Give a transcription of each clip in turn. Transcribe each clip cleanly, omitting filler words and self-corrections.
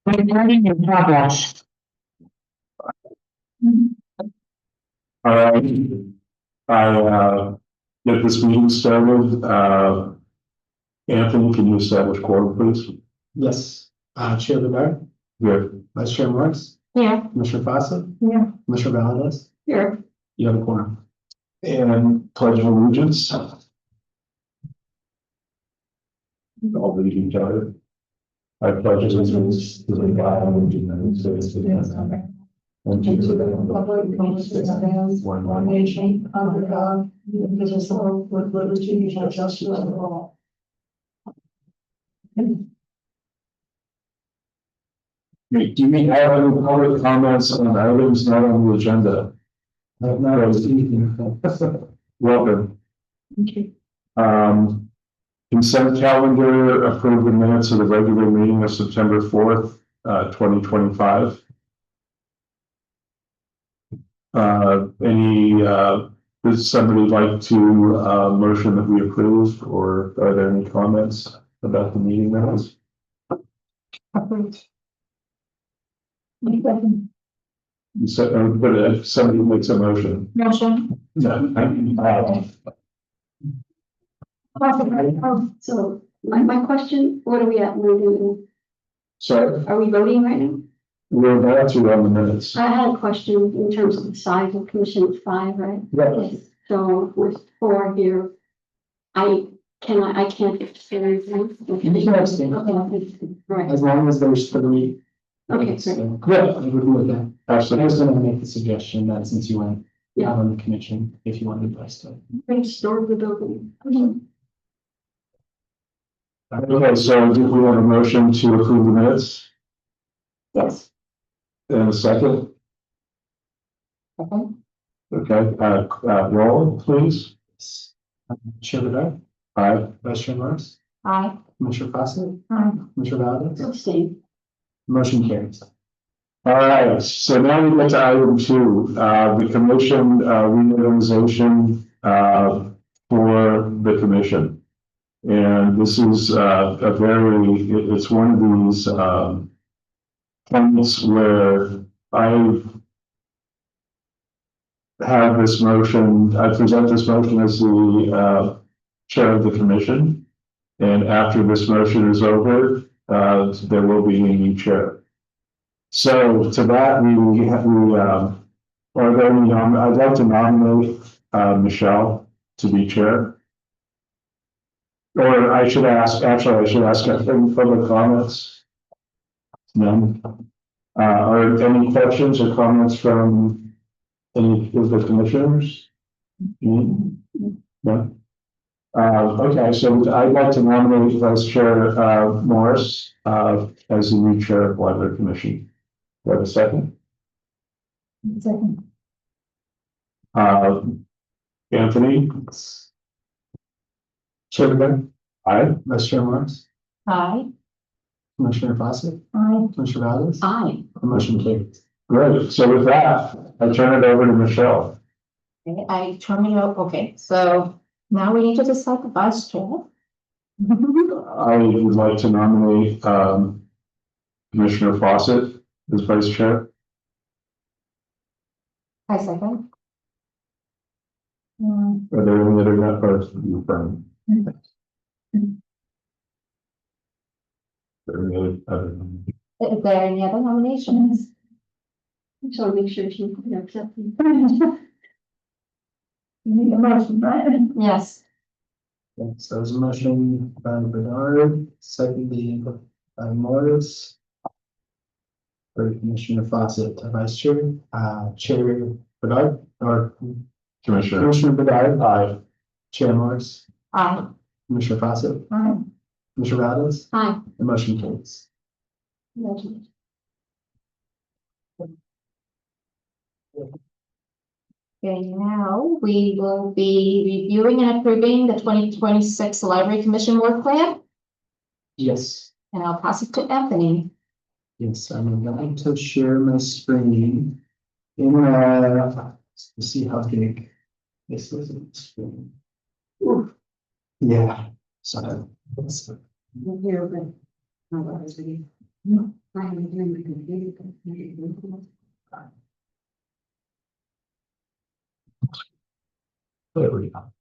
Recording in progress. All right, I get this meeting started. Anthony, can you establish quorum, please? Yes, Chair Bedard, Good. Vice Chair Morris, Here. Commissioner Fawcett, Here. Commissioner Valdez, Here. you have a quorum. And pledge of allegiance. All the each other. I pledge allegiance to the flag of the United States of America, and to the republic for which it stands, one nation, under God, indivisible, with liberty and justice for all. Do we have any public comments on items not on the agenda? Welcome. Consent calendar, approve the minutes of the regular meeting of September 4th, 2025. Does somebody like to, motion that we approve, or are there any comments about the meeting minutes? You said, but if somebody makes a motion. Motion. So my question, what are we at? So Are we voting right now? we're about to on the minutes. I had a question in terms of the size of commission of 5, right? Yes. So with 4 here, I can't extend. You can abstain. Okay, right. As long as there's 3. Okay, So, great. yeah, I would agree with that. I Absolutely. was gonna make the suggestion that since you went Yeah. out on the commission, if you wanted to rest it. Restore the building. Okay, so do we have a motion to approve the minutes? Yes. And a second? Okay, roll, please. Chair Bedard, Aye. Vice Chair Morris, Aye. Commissioner Fawcett, Aye. Commissioner Valdez, Abstain. motion carries. All right, so now we get to item 2, the commission, reorganization, for the commission. And this is, it's one of these, points where I have this motion, I present this motion as the, chair of the commission. And after this motion is over, there will be a new chair. So to that, I'd like to nominate, Michelle to be chair. Or I should ask any public comments? None. Are any questions or comments from any of the commissioners? No? Okay, so I'd like to nominate Vice Chair, Morris, as the new chair of the Library Commission. Do I have a second? Second. Anthony? Chair Bedard, Aye. Vice Chair Morris, Aye. Commissioner Fawcett, Aye. Commissioner Valdez, Aye. motion carries. Great, so with that, I turn it over to Michelle. Okay, I turn it over. Okay, so now we need to decide the vice chair. I would like to nominate, Commissioner Fawcett as vice chair. I second. Are there any other members of your firm? Are there any other? Is there any other nominations? Just want to make sure she accepts. You need a motion, right? Yes. Okay, so there's a motion by Bedard, seconded by Morris. For Commissioner Fawcett to Vice Chair, Chair Bedard, or Commissioner. Commissioner Bedard, Aye. Chair Morris, Aye. Commissioner Fawcett, Aye. Commissioner Valdez, Aye. the motion carries. Okay, now we will be reviewing and approving the 2026 Library Commission Work Plan, Yes, and I'll pass it to Anthony. yes, I'm going to share my screen in, to see how big this is on the screen. Ooh. Yeah, sorry. Here, but. I have it in my computer. There we go.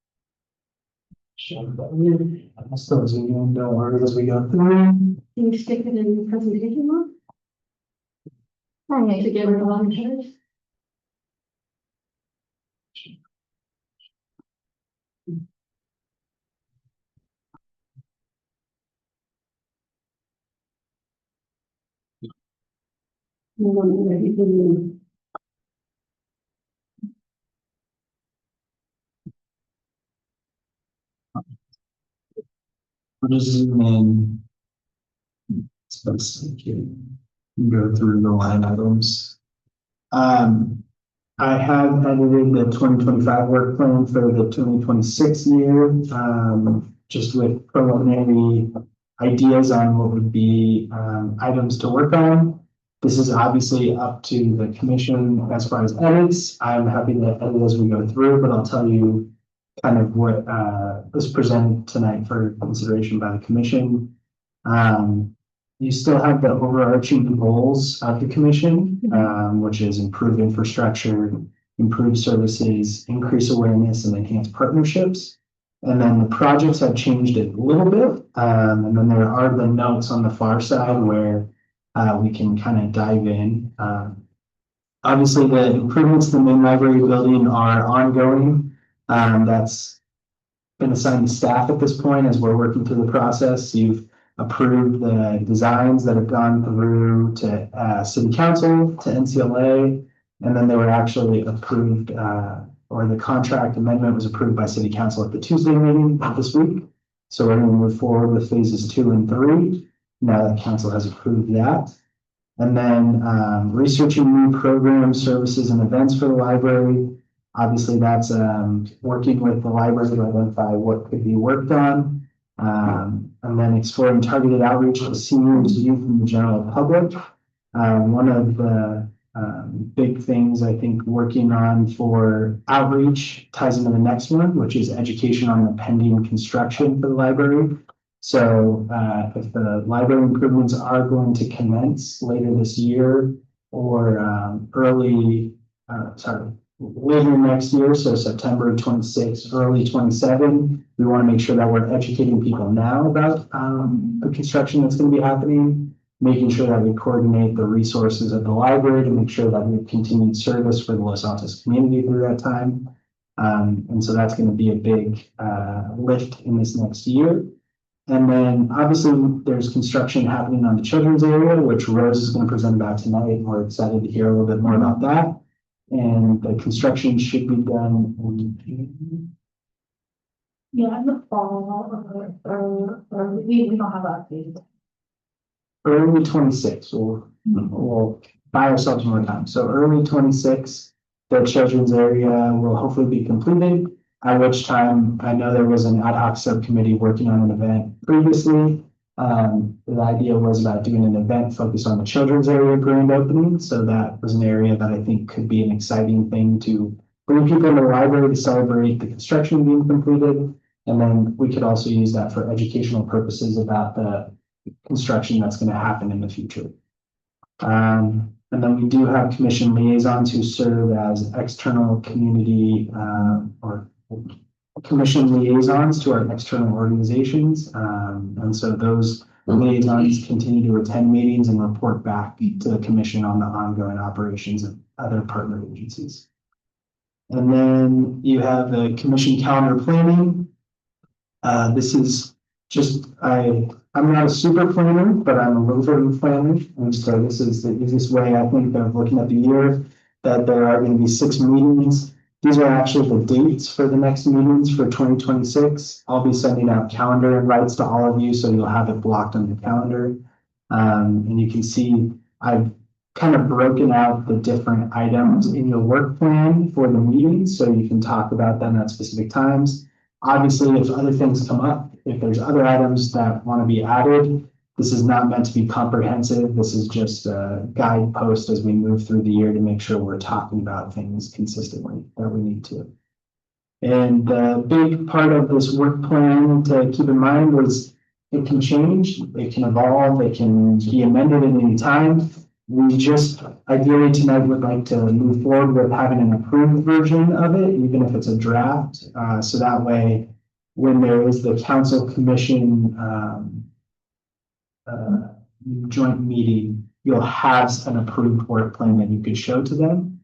I'm still zooming, don't worry as we go through. Can you stick it in the presentation one? All right, To get rid of all the headers? No, no, you can- I'll just zoom in. Let's go through the line items. I have edited the 2025 work plan for the 2026 year, just with preliminary ideas on what would be, items to work on. This is obviously up to the commission as far as edits. I'm happy to edit as we go through, but I'll tell you kind of what, was presented tonight for consideration by the commission. You still have the overarching goals of the commission, which is improve infrastructure, improve services, increase awareness, and enhance partnerships. And then the projects have changed a little bit. And then there are the notes on the far side where we can kind of dive in. Obviously, the improvements to the main library building are ongoing. That's been assigned to staff at this point as we're working through the process. You've approved the designs that have gone through to city council, to NCLA, and then they were actually approved, or the contract amendment was approved by city council at the Tuesday meeting of this week. So we're going to move forward with phases 2 and 3 now that council has approved that. And then researching new programs, services, and events for the library. Obviously, that's working with the library to identify what could be worked on. And then exploring targeted outreach to seniors, youth, and the general public. One of the big things I think working on for outreach ties into the next one, which is education on the pending construction for the library. So if the library improvements are going to commence later this year or later next year, so September 26, early 27, we want to make sure that we're educating people now about the construction that's going to be happening, making sure that we coordinate the resources of the library to make sure that we have continued service for the Los Altos community through that time. And so that's going to be a big lift in this next year. And then obviously there's construction happening on the children's area, which Rose is going to present about tonight. And we're excited to hear a little bit more about that. And the construction should be done in yeah, in the fall, or we don't have that date. early 26. We'll buy ourselves more time. So early 26, the children's area will hopefully be completed. At which time, I know there was an ad hoc subcommittee working on an event previously. The idea was about doing an event focused on the children's area grand opening. So that was an area that I think could be an exciting thing to bring people in the library to celebrate the construction being completed. And then we could also use that for educational purposes about the construction that's going to happen in the future. And then we do have commission liaisons who serve as external community or commission liaisons to our external organizations. And so those liaisons continue to attend meetings and report back to the commission on the ongoing operations of other partner agencies. And then you have the commission calendar planning. This is just, I'm not a super planner, but I'm a little bit of a planner. And so this is the easiest way, I think, of looking at the year, that there are going to be 6 meetings. These are actually the dates for the next meetings for 2026. I'll be sending out calendar invites to all of you, so you'll have it blocked on the calendar. And you can see I've kind of broken out the different items in your work plan for the meetings, so you can talk about them at specific times. Obviously, if other things come up, if there's other items that want to be added, this is not meant to be comprehensive. This is just a guidepost as we move through the year to make sure we're talking about things consistently that we need to. And the big part of this work plan to keep in mind was it can change, it can evolve, it can be amended at any time. We just ideally tonight would like to move forward with having an approved version of it, even if it's a draft. So that way, when there is the council commission joint meeting, you'll have an approved work plan that you could show to them.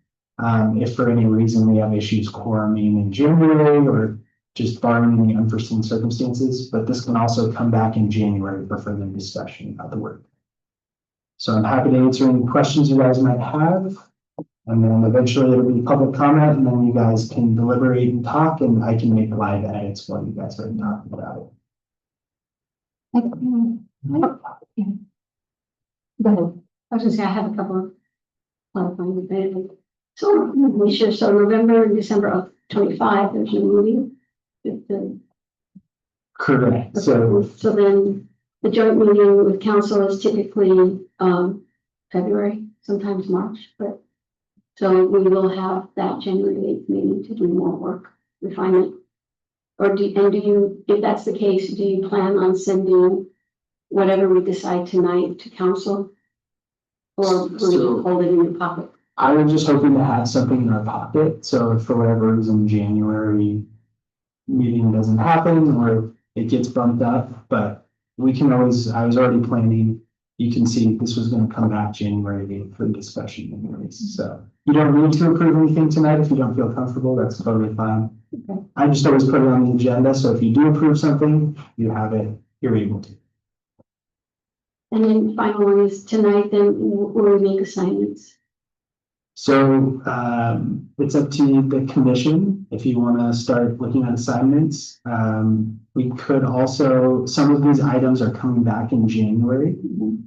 If for any reason we have issues quoruming in January or just barring any unforeseen circumstances, but this can also come back in January for further discussion about the work. So I'm happy to answer any questions you guys might have. And then eventually it'll be public comment, and then you guys can deliberate and talk, and I can make live edits while you guys are talking about it. Go ahead. I was gonna say, I have a couple of clarifying debate. So, we should, so November and December of 25, there's no meeting. Correct. So So then the joint meeting with council is typically, February, sometimes March, but. So we will have that January 8th meeting to do more work, refinement. Or do you, if that's the case, do you plan on sending whatever we decide tonight to council? Or will you hold it in your pocket? I was just hoping to have something in our pocket, so if for whatever reason January meeting doesn't happen or it gets bumped up, but we can always, I was already planning, you can see this was gonna come back January 8th for discussion anyways, so. You don't need to approve anything tonight if you don't feel comfortable, that's totally fine. Okay. I just always put it on the agenda, so if you do approve something, you have it, you're able to. And then final one is tonight, then we'll make assignments. So it's up to the commission if you want to start looking at assignments. We could also, some of these items are coming back in January.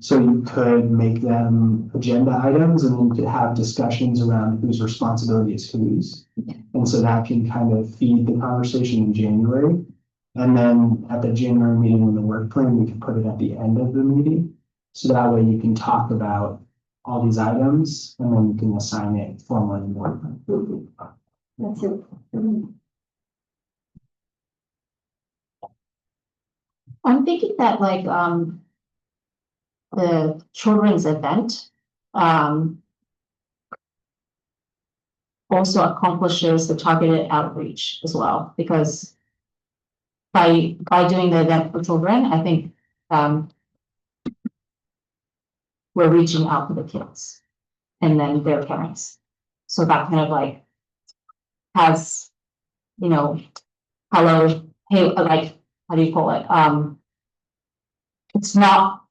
So you could make them agenda items and then you could have discussions around whose responsibility is whose. And so that can kind of feed the conversation in January. And then at the January meeting with the work plan, we can put it at the end of the meeting. So that way you can talk about all these items, and then you can assign it formally in work. That's it. I'm thinking that like, the children's event, also accomplishes the targeted outreach as well, because by doing the event for children, I think, we're reaching out to the kids and then their parents. So that kind of like has, you know, hello, hey, like, how do you call it? It's not,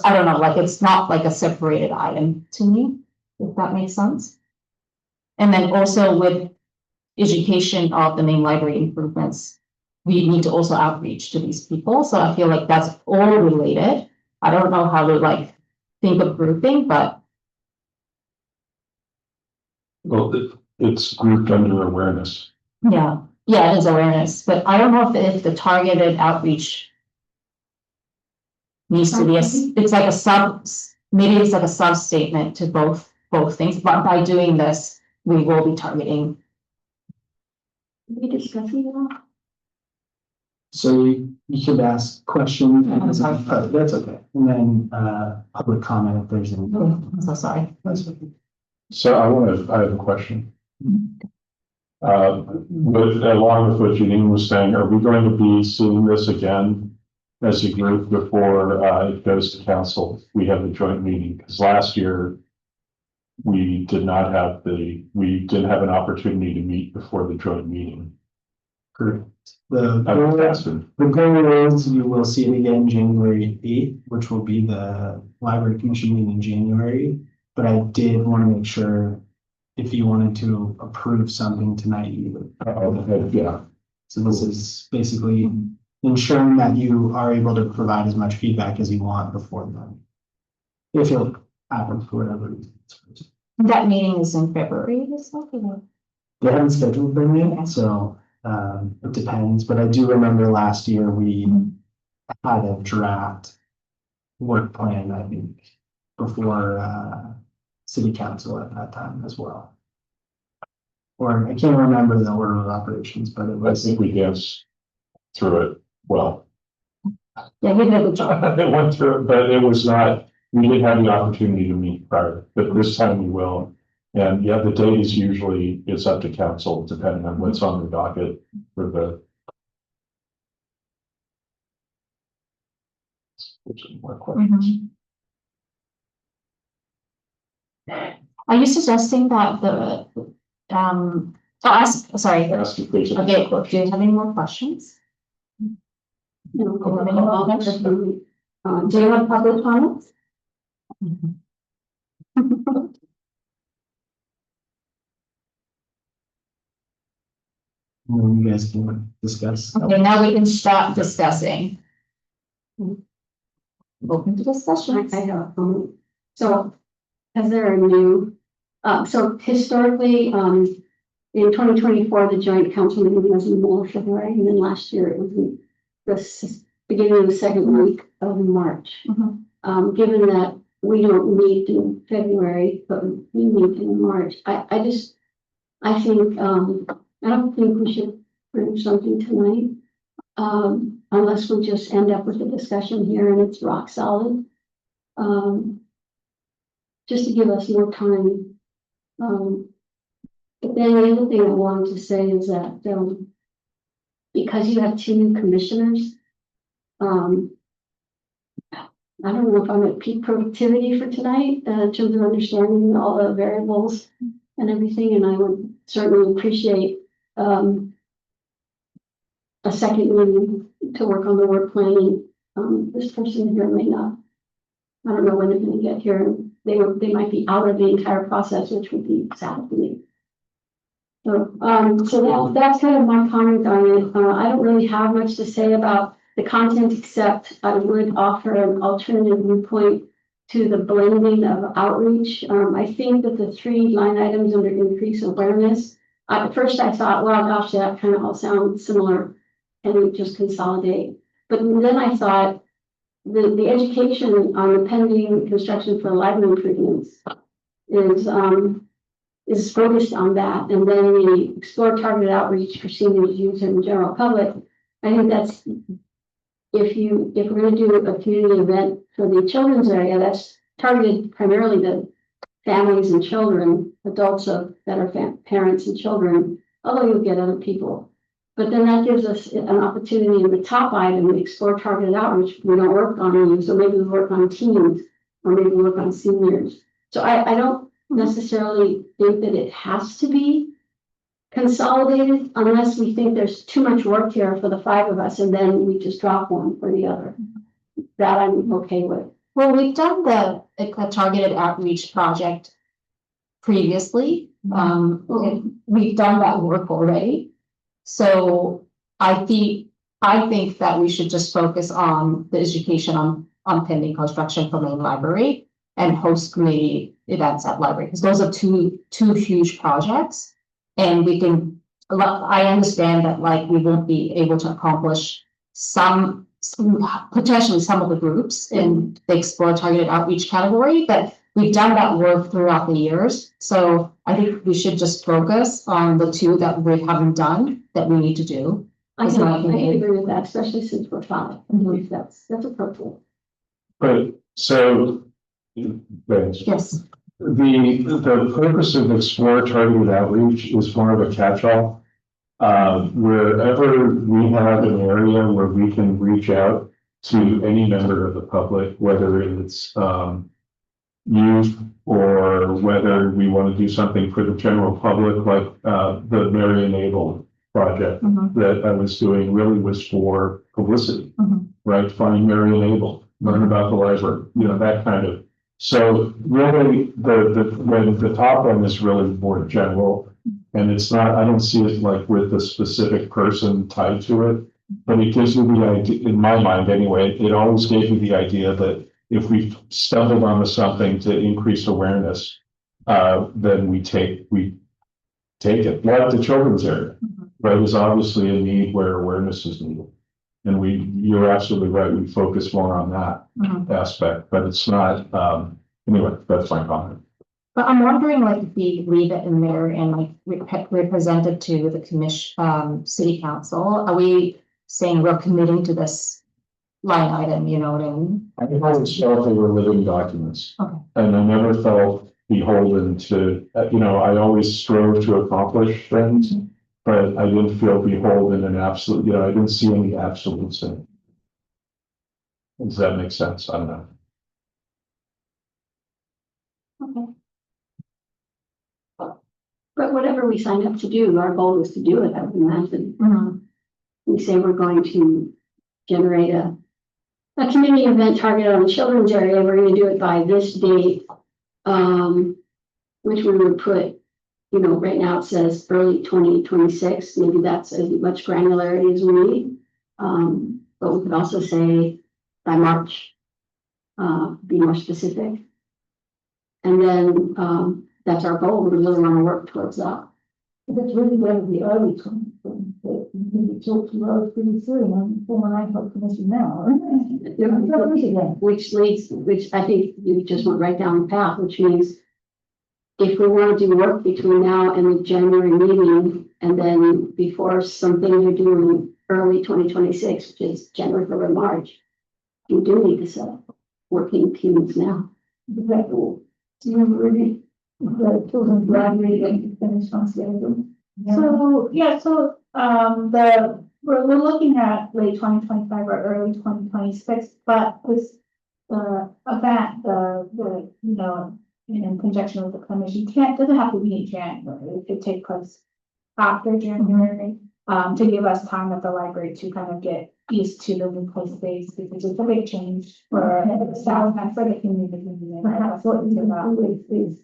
I don't know, like, it's not like a separated item to me, if that makes sense. And then also with education of the main library improvements, we need to also outreach to these people. So I feel like that's all related. I don't know how to like think of grouping, but Well, it's grouped under awareness. yeah, it is awareness, but I don't know if the targeted outreach needs to be, it's like a maybe it's like a sub statement to both things, but by doing this, we will be targeting. We discussing it all? So you could ask questions, I'm sorry. that's okay. And then public comment if there's any. I'm so sorry. That's okay. So I have a question. Along with what Janine was saying, are we going to be seeing this again as a group before it goes to council? We have a joint meeting, because last year we didn't have an opportunity to meet before the joint meeting. Correct. I'm asking. The goal is you will see it again January 8th, which will be the library commission meeting in January. But I did want to make sure if you wanted to approve something tonight, you would. Yeah. So this is basically ensuring that you are able to provide as much feedback as you want before then. If it happens for whatever reason. That meeting is in February, is that? They haven't scheduled them yet, so it depends, but I do remember last year we had a draft work plan, I think, before city council at that time as well. Or I can't remember the order of operations, but it I was. think we danced through it well. Yeah, you did a good job. It went through, but it was not, we didn't have the opportunity to meet prior, but this time we will. And yeah, the date is usually, it's up to council, depending on what's on the docket for the. Which is more questions. Are you suggesting that sorry, Ask if there's a- okay, do you have any more questions? You know, Do you have public comments? You guys can discuss. Okay, now we can start discussing. Open to discussion. I have a comment. So, as there are new, so historically, in 2024, the joint council meeting was in the middle of February, and then last year it was in the beginning of the second week of March. Mhm. Given that we don't meet in February, but we meet in March, I think, I don't think we should bring something tonight. Unless we just end up with a discussion here and it's rock solid. Just to give us more time. But then the other thing I wanted to say is that, because you have two new commissioners, I don't know if I'm at peak productivity for tonight, in terms of understanding all the variables and everything, and I would certainly appreciate, a second meeting to work on the work planning. This person here may not, I don't know when they're gonna get here. They might be out of the entire process, which would be sad for me. So that's kind of my comment on it. I don't really have much to say about the content, except I would offer an alternative viewpoint to the blending of outreach. I think that the 3 line items under increase awareness, at first I thought, well, gosh, that kind of all sounds similar, and we just consolidate. But then I thought the education on the pending construction for library improvements is focused on that. And then the explore targeted outreach for seniors, youth, and the general public. I think that's, if we're gonna do a community event for the children's area, that's targeted primarily to families and children, adults that are parents and children, although you'll get other people. But then that gives us an opportunity in the top item, we explore targeted outreach. We don't work on youth, so maybe we work on teens, or maybe we work on seniors. So I don't necessarily think that it has to be consolidated unless we think there's too much work here for the 5 of us, and then we just drop one for the other. That I'm okay with. Well, we've done the targeted outreach project previously. We've done that work already. So I think that we should just focus on the education on pending construction for main library and host community events at library, because those are two huge projects. And we can, I understand that like we won't be able to accomplish potentially some of the groups in the explore targeted outreach category, but we've done that work throughout the years. So I think we should just focus on the 2 that we haven't done that we need to do. I That's can my opinion. agree with that, especially since we're 5. If that's appropriate. But so. Thanks. Yes. The purpose of explore targeted outreach is more of a catch-all. Wherever we have an area where we can reach out to any member of the public, whether it's youth or whether we want to do something for the general public, like the Marion Abel project that I was doing really was for publicity, right? Find Marion Abel, learn about the library, that kind of. So really the top one is really more general, and it's not, I don't see it like with a specific person tied to it, but it gives me the idea, in my mind anyway, it always gave me the idea that if we stumbled onto something to increase awareness, then we take it, like the children's area, right? Is obviously a need where awareness is needed. And you're absolutely right, we focus more on that aspect, but it's not, anyway, that's my comment. But I'm wondering, like, if we leave it in there and like represent it to the commission, city council, are we saying we're committing to this line item, you know what I mean? I always felt they were living documents. Okay. And I never felt beholden to, I always strove to accomplish things, but I didn't feel beholden and absolute, I didn't see any absolutes in it. Does that make sense? I don't know. Okay. But whatever we sign up to do, our goal is to do it. I would imagine. Mhm. We say we're going to generate a community event targeted on the children's area. We're going to do it by this date. Which we would put, right now it says early 2026. Maybe that's as much granularity as we need. But we could also say by March, be more specific. And then, that's our goal. We really want to work towards that. That's really where the early come, we talk to Rose pretty soon, and former Land Court Commission now. Which I think you just went right down the path, which means if we want to do work between now and the January meeting, and then before some things are due in early 2026, which is January, February, March, you do need to set up working teams now. Do you really, the children's library and finish on schedule? We're looking at late 2025 or early 2026, but this, event, in conjunction with the commission, doesn't have to be in January. It could take place after January, to give us time at the library to kind of get used to the new place space, because it's a big change for the staff and for the community. Perhaps what you can do is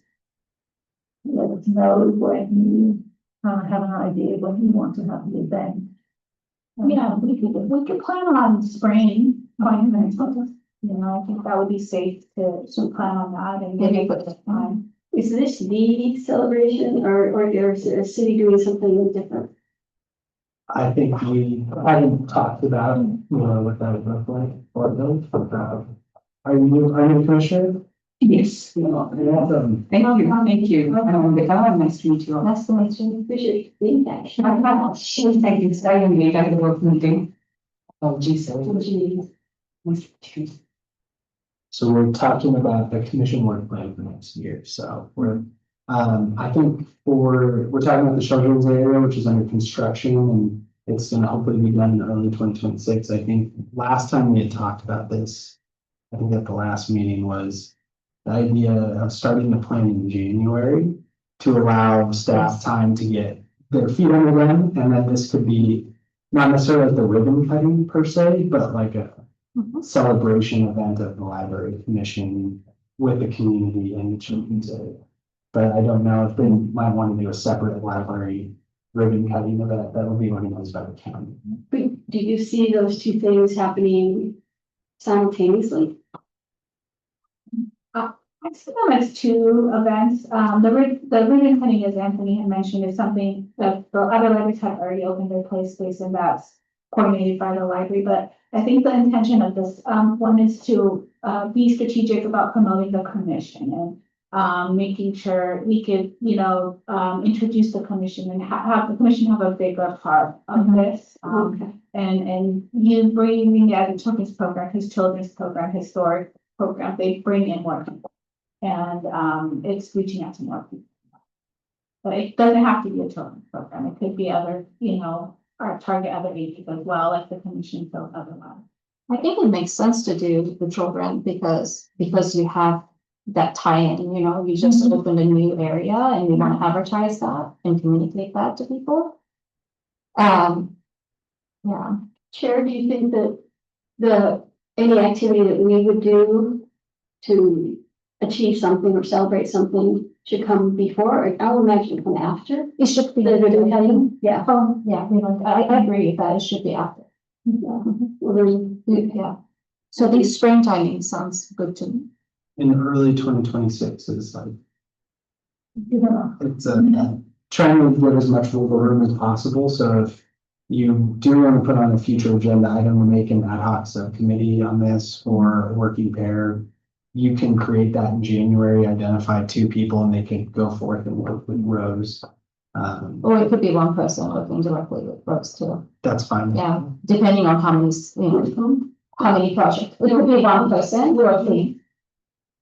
let us know when you have an idea when you want to have the event. Yeah, we could plan on spring, I think that would be safe to plan on that and Maybe maybe put put the time. Is this the celebration or is the city doing something different? I think we hadn't talked about, what that would look like, or those, are you commissioner? Yes. Welcome. Thank you. Nice to meet you all. Nice to meet you. We should think that. Thank you, it's very late, I have a work meeting. Oh, geez, sorry. Nice to meet you. So we're talking about the commission work plan for next year, so I think we're talking about the children's area, which is under construction, and it's gonna hopefully be done in early 2026. I think last time we had talked about this, I think at the last meeting, was the idea of starting the plan in January to allow staff time to get their feet on the ground, and then this could be not necessarily like the ribbon cutting per se, but like a celebration event of the library commission with the community and the children's area. But I don't know if they might want to do a separate library ribbon cutting event. That would be organized by the county. But do you see those two things happening simultaneously? I see them as two events. The ribbon cutting, as Anthony had mentioned, is something that the other libraries have already opened their play space, and that's coordinated by the library. But I think the intention of this one is to be strategic about promoting the commission and making sure we could, introduce the commission and have the commission have a bigger part of this. Okay. And you bringing the other children's program, his children's program, historic program, they bring in more people. And it's reaching out to more people. But it doesn't have to be a children's program. It could be other, or target other ages as well, like the commission felt otherwise. I think it makes sense to do the children because you have that tie-in, you just opened a new area and you want to advertise that and communicate that to people. Yeah. Chair, do you think that any activity that we would do to achieve something or celebrate something should come before, or I would imagine come after? It should be. The ribbon cutting? Yeah, I agree with that, it should be after. Well, there's, Yeah. So I think spring timing sounds good to me. In early 2026 is like, Yeah. it's trying to give as much wiggle room as possible. So if you do want to put on a future agenda item or make an ad hoc subcommittee on this or a working pair, you can create that in January, identify 2 people, and they can go forth and work with Rose. Or it could be one person working directly with Rose too. That's fine. Yeah, depending on how many, how many projects, it could be one person working.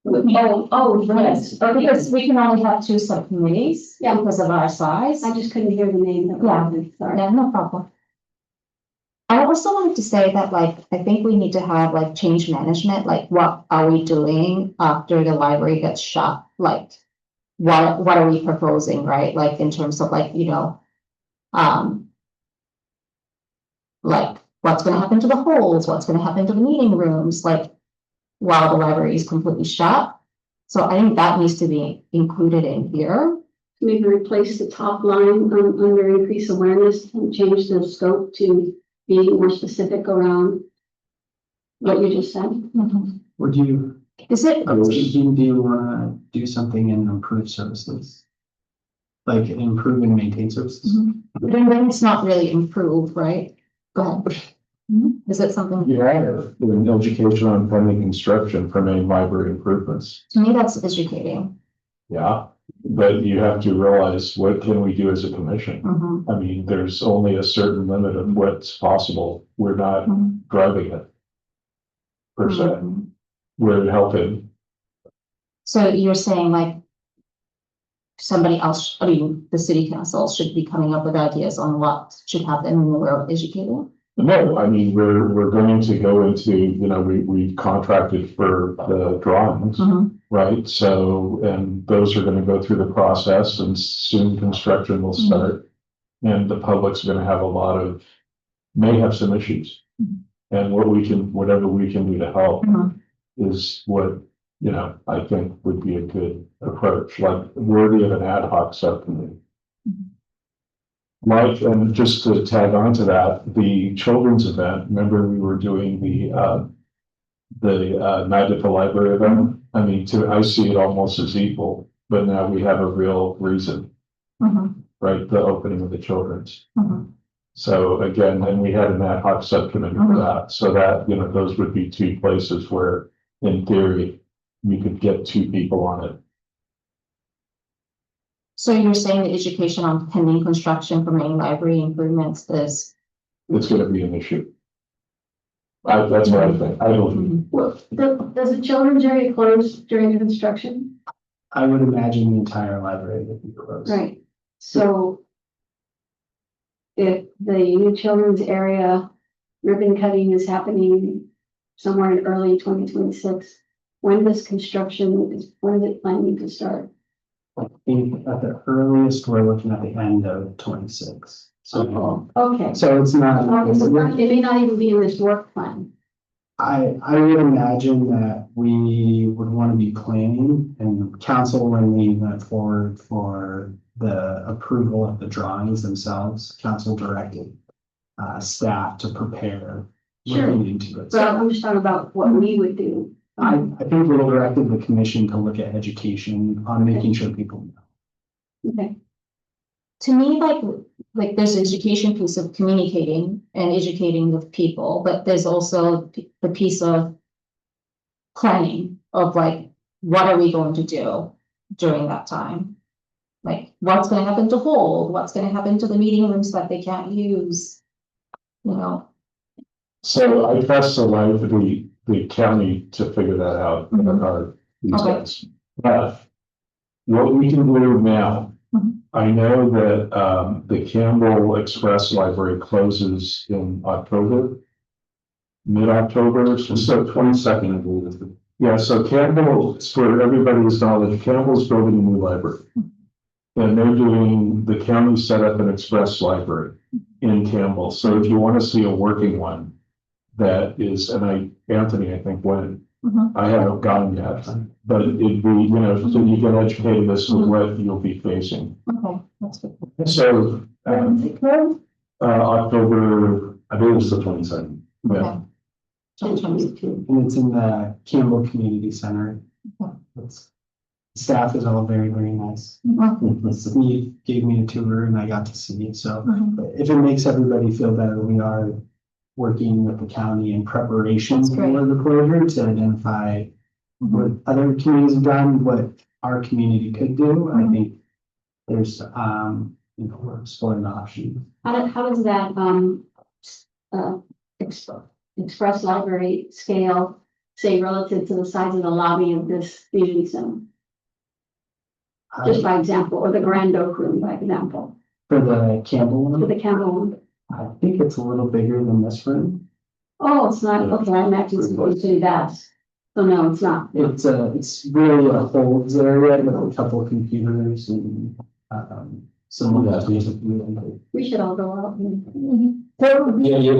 Yes, because we can only have two subcommittees. Yeah. Because of our size. I just couldn't hear the name. Yeah. Sorry. Yeah, no problem. I also wanted to say that, like, I think we need to have like change management, like what are we doing after the library gets shut? Like, what are we proposing, right? Like in terms of like, like what's gonna happen to the halls, what's gonna happen to the meeting rooms, like while the library is completely shut. So I think that needs to be included in here. Maybe replace the top line under increase awareness and change the scope to be more specific around what you just said. Would you, Is it? do you wanna do something in improved services? Like improve and maintain services? Then it's not really improved, right? Go ahead. Is it something, Yeah, in education on funding construction for main library improvements. to me, that's educating. Yeah, but you have to realize, what can we do as a commission? Mhm. I mean, there's only a certain limit of what's possible. We're not Mhm. driving it. Per se, Mhm. we're helping. So you're saying like somebody else, I mean, the city council should be coming up with ideas on what should happen when we're educating? No, I mean, we're going to go into, we contracted for the drawings, right? So, and those are gonna go through the process and soon construction will start. And the public's gonna have may have some issues. And whatever we can do to help is what, I think would be a good approach, like worthy of an ad hoc subcommittee. Like, and just to tag on to that, the children's event, remember we were doing the Night at the Library event? I mean, I see it almost as equal, but now we have a real reason, right? The opening of the children's. So again, and we had an ad hoc subcommittee for that, so that, those would be two places where, in theory, you could get two people on it. So you're saying the education on pending construction for main library improvements is? It's gonna be an issue. That's what I think. I don't. Well, does the children's area close during the construction? I would imagine the entire library would be closed. Right, so if the new children's area ribbon cutting is happening somewhere in early 2026, when is it planning to start? I think at the earliest, we're looking at the end of 26. So, Okay. so it's not. It may not even be in this work plan. I would imagine that we would want to be planning, and council, when we went forward for the approval of the drawings themselves, council directed staff to prepare. Sure. looking into it. So I'm just talking about what we would do. I think we directed the commission to look at education on making sure people know. Okay, To me, like there's education piece of communicating and educating with people, but there's also the piece of planning of like, what are we going to do during that time? Like, what's gonna happen to hold, what's gonna happen to the meeting rooms that they can't use? So I trust the county to figure that out, these Okay. days. But what we can do now, I know that, the Campbell Express Library closes in October. Mid-October, so 22nd, I believe. Yeah, so Campbell, for everybody's knowledge, Campbell's building a new library. And they're doing, the county set up an express library in Campbell. So if you want to see a working one, that is, and Anthony, I think, went. I haven't gone yet, but it'd be, so you get educated as to what you'll be facing. Okay, that's good. So, October, I believe it's the 22nd. Yeah. And it's in the Campbell Community Center. Staff is all very, very nice. He gave me a tour and I got to see it, so if it makes everybody feel better, we are working with the county in preparation That's for great. the closure to identify what other communities have done, what our community could do. I think there's, we're exploring options. how does that, Express Library scale, say relative to the size of the lobby of this community center? Just by example, or the Grand Oak Room by example, For the Campbell for one, the Campbell one. I think it's a little bigger than this room. Oh, it's not, okay, I imagine it's pretty vast. So no, it's not. It's really a holds area with a couple of computers and, some of that basically. We should all go out and. Yeah, sorry, the idea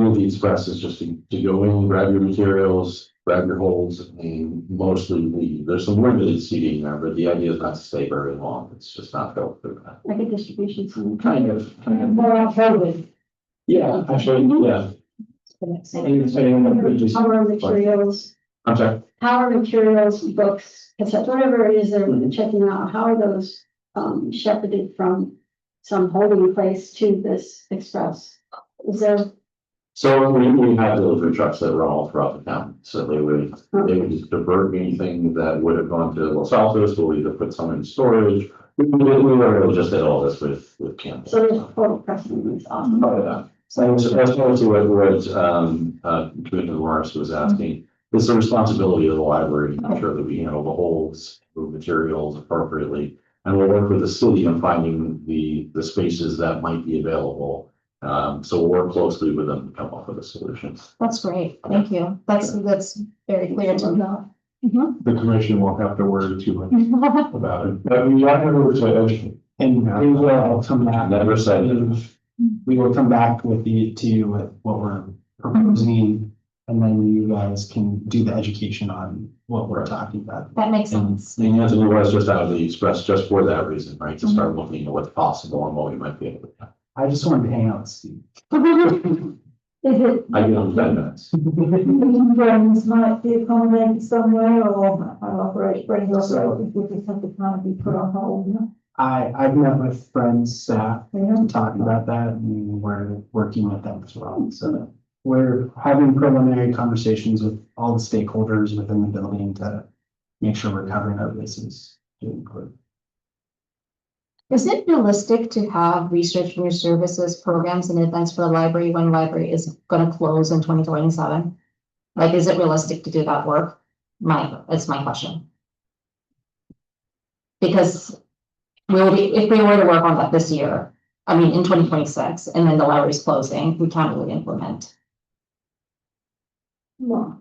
of the express is just to go in, grab your materials, grab your holds, and mostly leave. There's some limited seating there, but the idea is not to stay very long. It's just not filled through that. Like a distribution center. Kind of. More on COVID. Yeah, actually, yeah. Power materials, I'm sorry. power materials, books, cassettes, whatever it is they're checking out, how are those shepherded from some holding place to this express? Is there, So we have delivery trucks that run all throughout the town, so they would just divert anything that would have gone to Los Altos, we'll either put some in storage. We literally just did all this with Campbell. so there's total precedent, it's awesome. Oh, yeah. So that's also what Commissioner Morris was asking. It's the responsibility of the library to ensure that we handle the holds, move materials appropriately. And we'll work with the city on finding the spaces that might be available. So we'll work closely with them to come up with a solution. That's great, thank you. That's very clear to know. The commission won't have to worry too much about it. But we are going to educate. And we will come back. Never said it. We will come back with what we're proposing, and then you guys can do the education on what we're talking about. That makes And sense. the Anthony was just out of the express just for that reason, right? To start looking at what's possible and what we might be able to do. I just wanted to hang out with Steve. Is it, I give them 10 minutes. friends might be accommodated somewhere or how operate, bring your operate, we just have to kind of be put on hold, I've met with friends, staff, yeah? to talk about that, and we're working with them as well, so. We're having preliminary conversations with all the stakeholders within the building to make sure we're covering our bases. Is it realistic to have research and services programs and events for the library when library is gonna close in 2027? Like, is it realistic to do that work? That's my question. Because if we were to work on that this year, I mean, in 2026, and then the library's closing, we can't really implement. Well,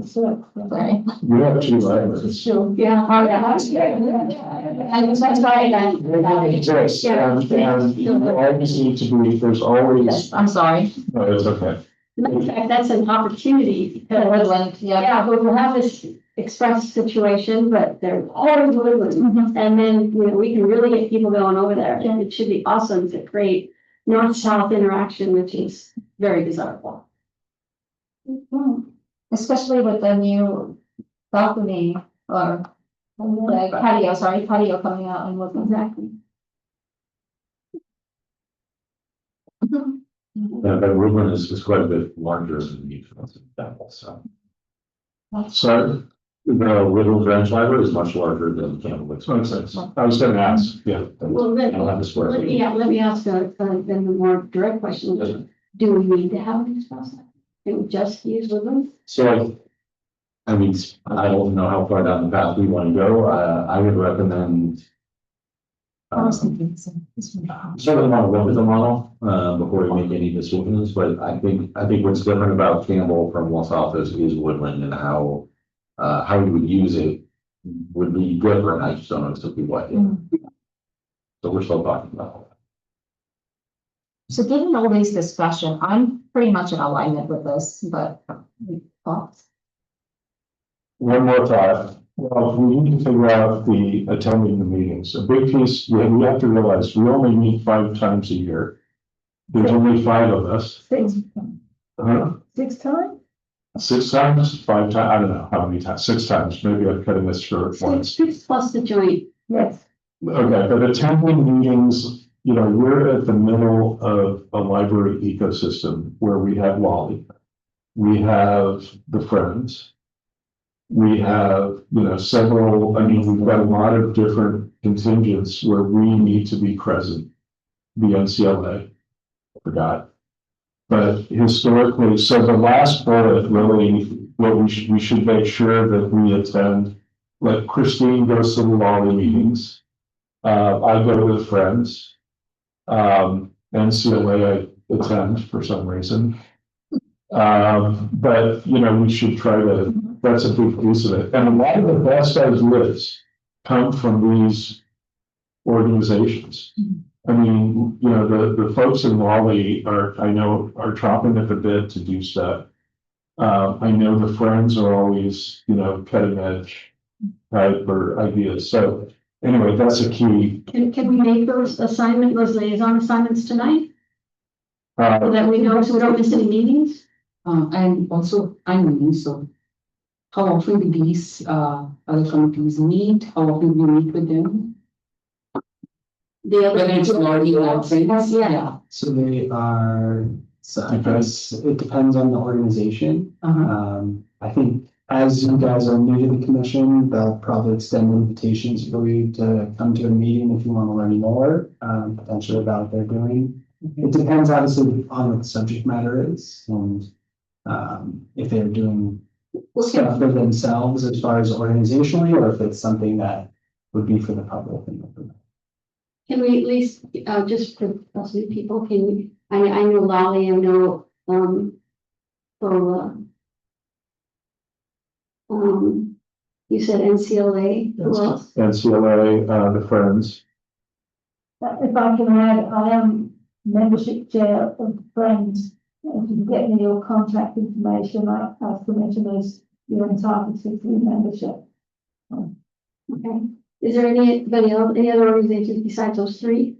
so, Sorry. You have 2 libraries. sure. Yeah. Oh, yeah, that's great. And that's right, Yes, and always need to be, there's always, I'm sorry. no, it's okay. In fact, that's an opportunity because, Woodland, yeah. yeah, we'll have this express situation, but they're always Woodland. Mhm. And then, we can really get people going over there, and it should be awesome to create north-south interaction, which is very desirable. Especially with the new balcony or the patio coming out and Woodland. Exactly. Yeah, but Woodland is quite a bit larger than the example, so. So the Little Branch Library is much larger than Campbell Express. I was gonna ask, yeah. Well, then, I'll have to swear. let me ask then the more direct question, do we need to have an express? Can we just use Woodland? So, I mean, I don't know how far down the path we want to go. I would recommend. I was thinking so. Sort of want to look at the model, before we make any decisions, but I think what's different about Campbell from Los Altos is Woodland and how you would use it would be different. I just don't know exactly what. So we're still talking about. So given all these discussion, I'm pretty much in alignment with this, but thoughts? One more thought. Well, we need to figure out the attending the meetings. A big piece, we have to realize we only meet 5 times a year. There's only 5 of us. 6 6 times? 6 times, 5 times, I don't know how many times, 6 times. Maybe I've cut in this short once. Six plus the joint. Yes. Okay, but attending meetings, we're at the middle of a library ecosystem where we have Wally. We have the Friends. We have, several, we've got a lot of different contingents where we need to be present. The NCLA, forgot. But historically, so the last bullet really, what we should make sure that we attend, like Christine goes to the Lolly meetings. I go with friends. NCLA I attend for some reason. But you know, we should try to, that's a big piece of it. And a lot of the best ideas come from these organizations. I mean, you know, the folks in Raleigh I know, are chomping at the bit to do stuff. I know the friends are always, you know, cutting edge type or ideas. So anyway, that's a key. Can we make those liaison assignments tonight? So Uh, that we know, so we don't miss any meetings? And also, I'm new, so how often do these other committees meet? How often do we meet with them? The other. Whether it's Lordy or friends? Yeah. So they are, so I guess it depends on the organization. I think as you guys are new to the commission, they'll probably extend invitations for you to come to a meeting if you want to learn more, potentially about what they're doing. It depends obviously on what the subject matter is and, if they're doing stuff for themselves as far as organizationally, or if it's something that would be for the public. Can we at least, just for us new people, can we, I know Lolly, I know, for, you said NCLA, who else? NCLA, the friends. If I can add, I am membership chair of Friends. If you can get me your contact information, as commissioners, you're entitled to free membership. Okay. Is there anybody else, any other organizations besides those three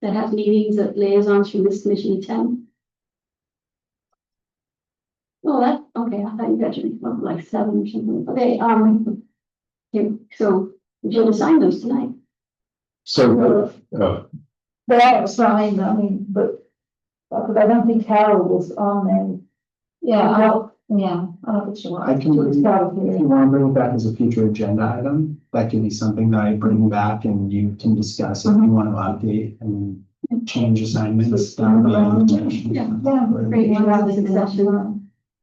that have meetings that liaisons from this commission attend? Oh, that, okay, I thought you got your, like 7 or something. Okay, okay, so we should assign those tonight. So, They are assigned, I mean, but I don't think Harold was on there. Yeah, I'm not sure. I can, if you want to bring it back as a future agenda item, that can be something that I bring back and you can discuss if you want to update and change assignments. That would be- Yeah. Great.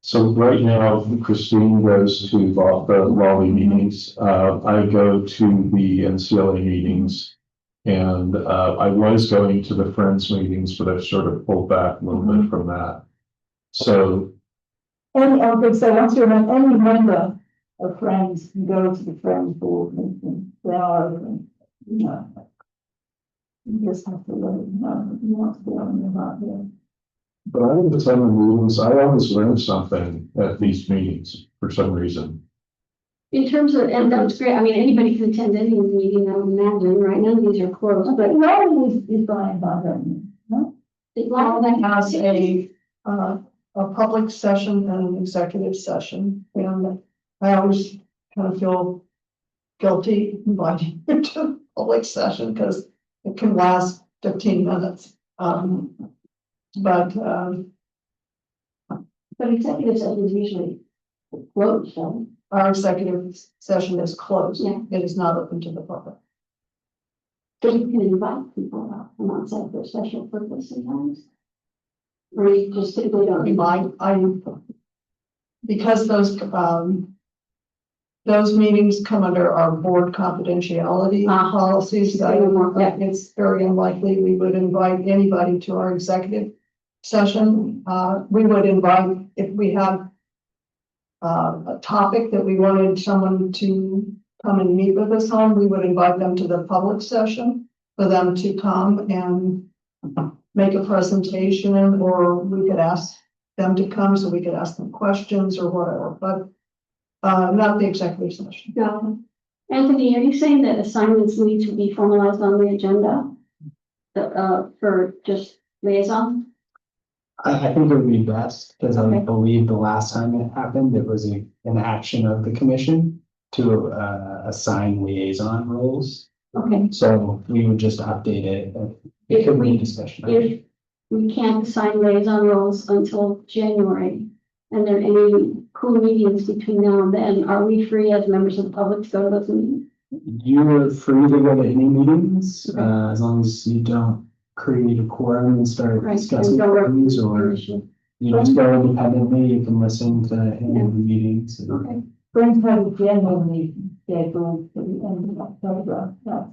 so right now Christine goes to the Raleigh meetings. I go to the NCLA meetings. And I was going to the Friends meetings, but I've sort of pulled back a little bit from that. So So once you're any member of Friends, can go to the Friends board meeting. They are, you know. You just have to let them know if you want to be on the right here. but I would attend the meetings. I always learn something at these meetings for some reason. In terms of, and that's great, I mean, anybody can attend any meeting, I would imagine, right? None of these are closed, but. Raleigh is by them, no? Raleigh has a public session and an executive session, and I always kind of feel guilty inviting you to public session because it can last 15 minutes. But executive session is usually closed, so. our executive session is closed. Yeah. It is not open to the public. But you can invite people out from outside for a special purpose sometimes. Or you just typically don't invite. Because those meetings come under our board confidentiality policies, it's very unlikely we would invite anybody to our executive session. We would invite if we have a topic that we wanted someone to come and meet with us on, we would invite them to the public session for them to come and make a presentation, or we could ask them to come so we could ask them questions or whatever, but not the executive session. No. Anthony, are you saying that assignments need to be formalized on the agenda? For just liaison? I think it would be best, because Okay. I believe the last time it happened, it was an action of the commission to assign liaison roles. Okay, So we would just update it. It If could be we- a discussion. if we can't assign liaison roles until January, and there are any cool meetings between now and then, are we free as members of the public to go to those meetings? You are free to go to any meetings, as long as you don't create a quorum and start Right, discussing and go things, or you just go independently, you can listen to any of the meetings. Okay. Going to have a general meeting scheduled for the end of October. That's,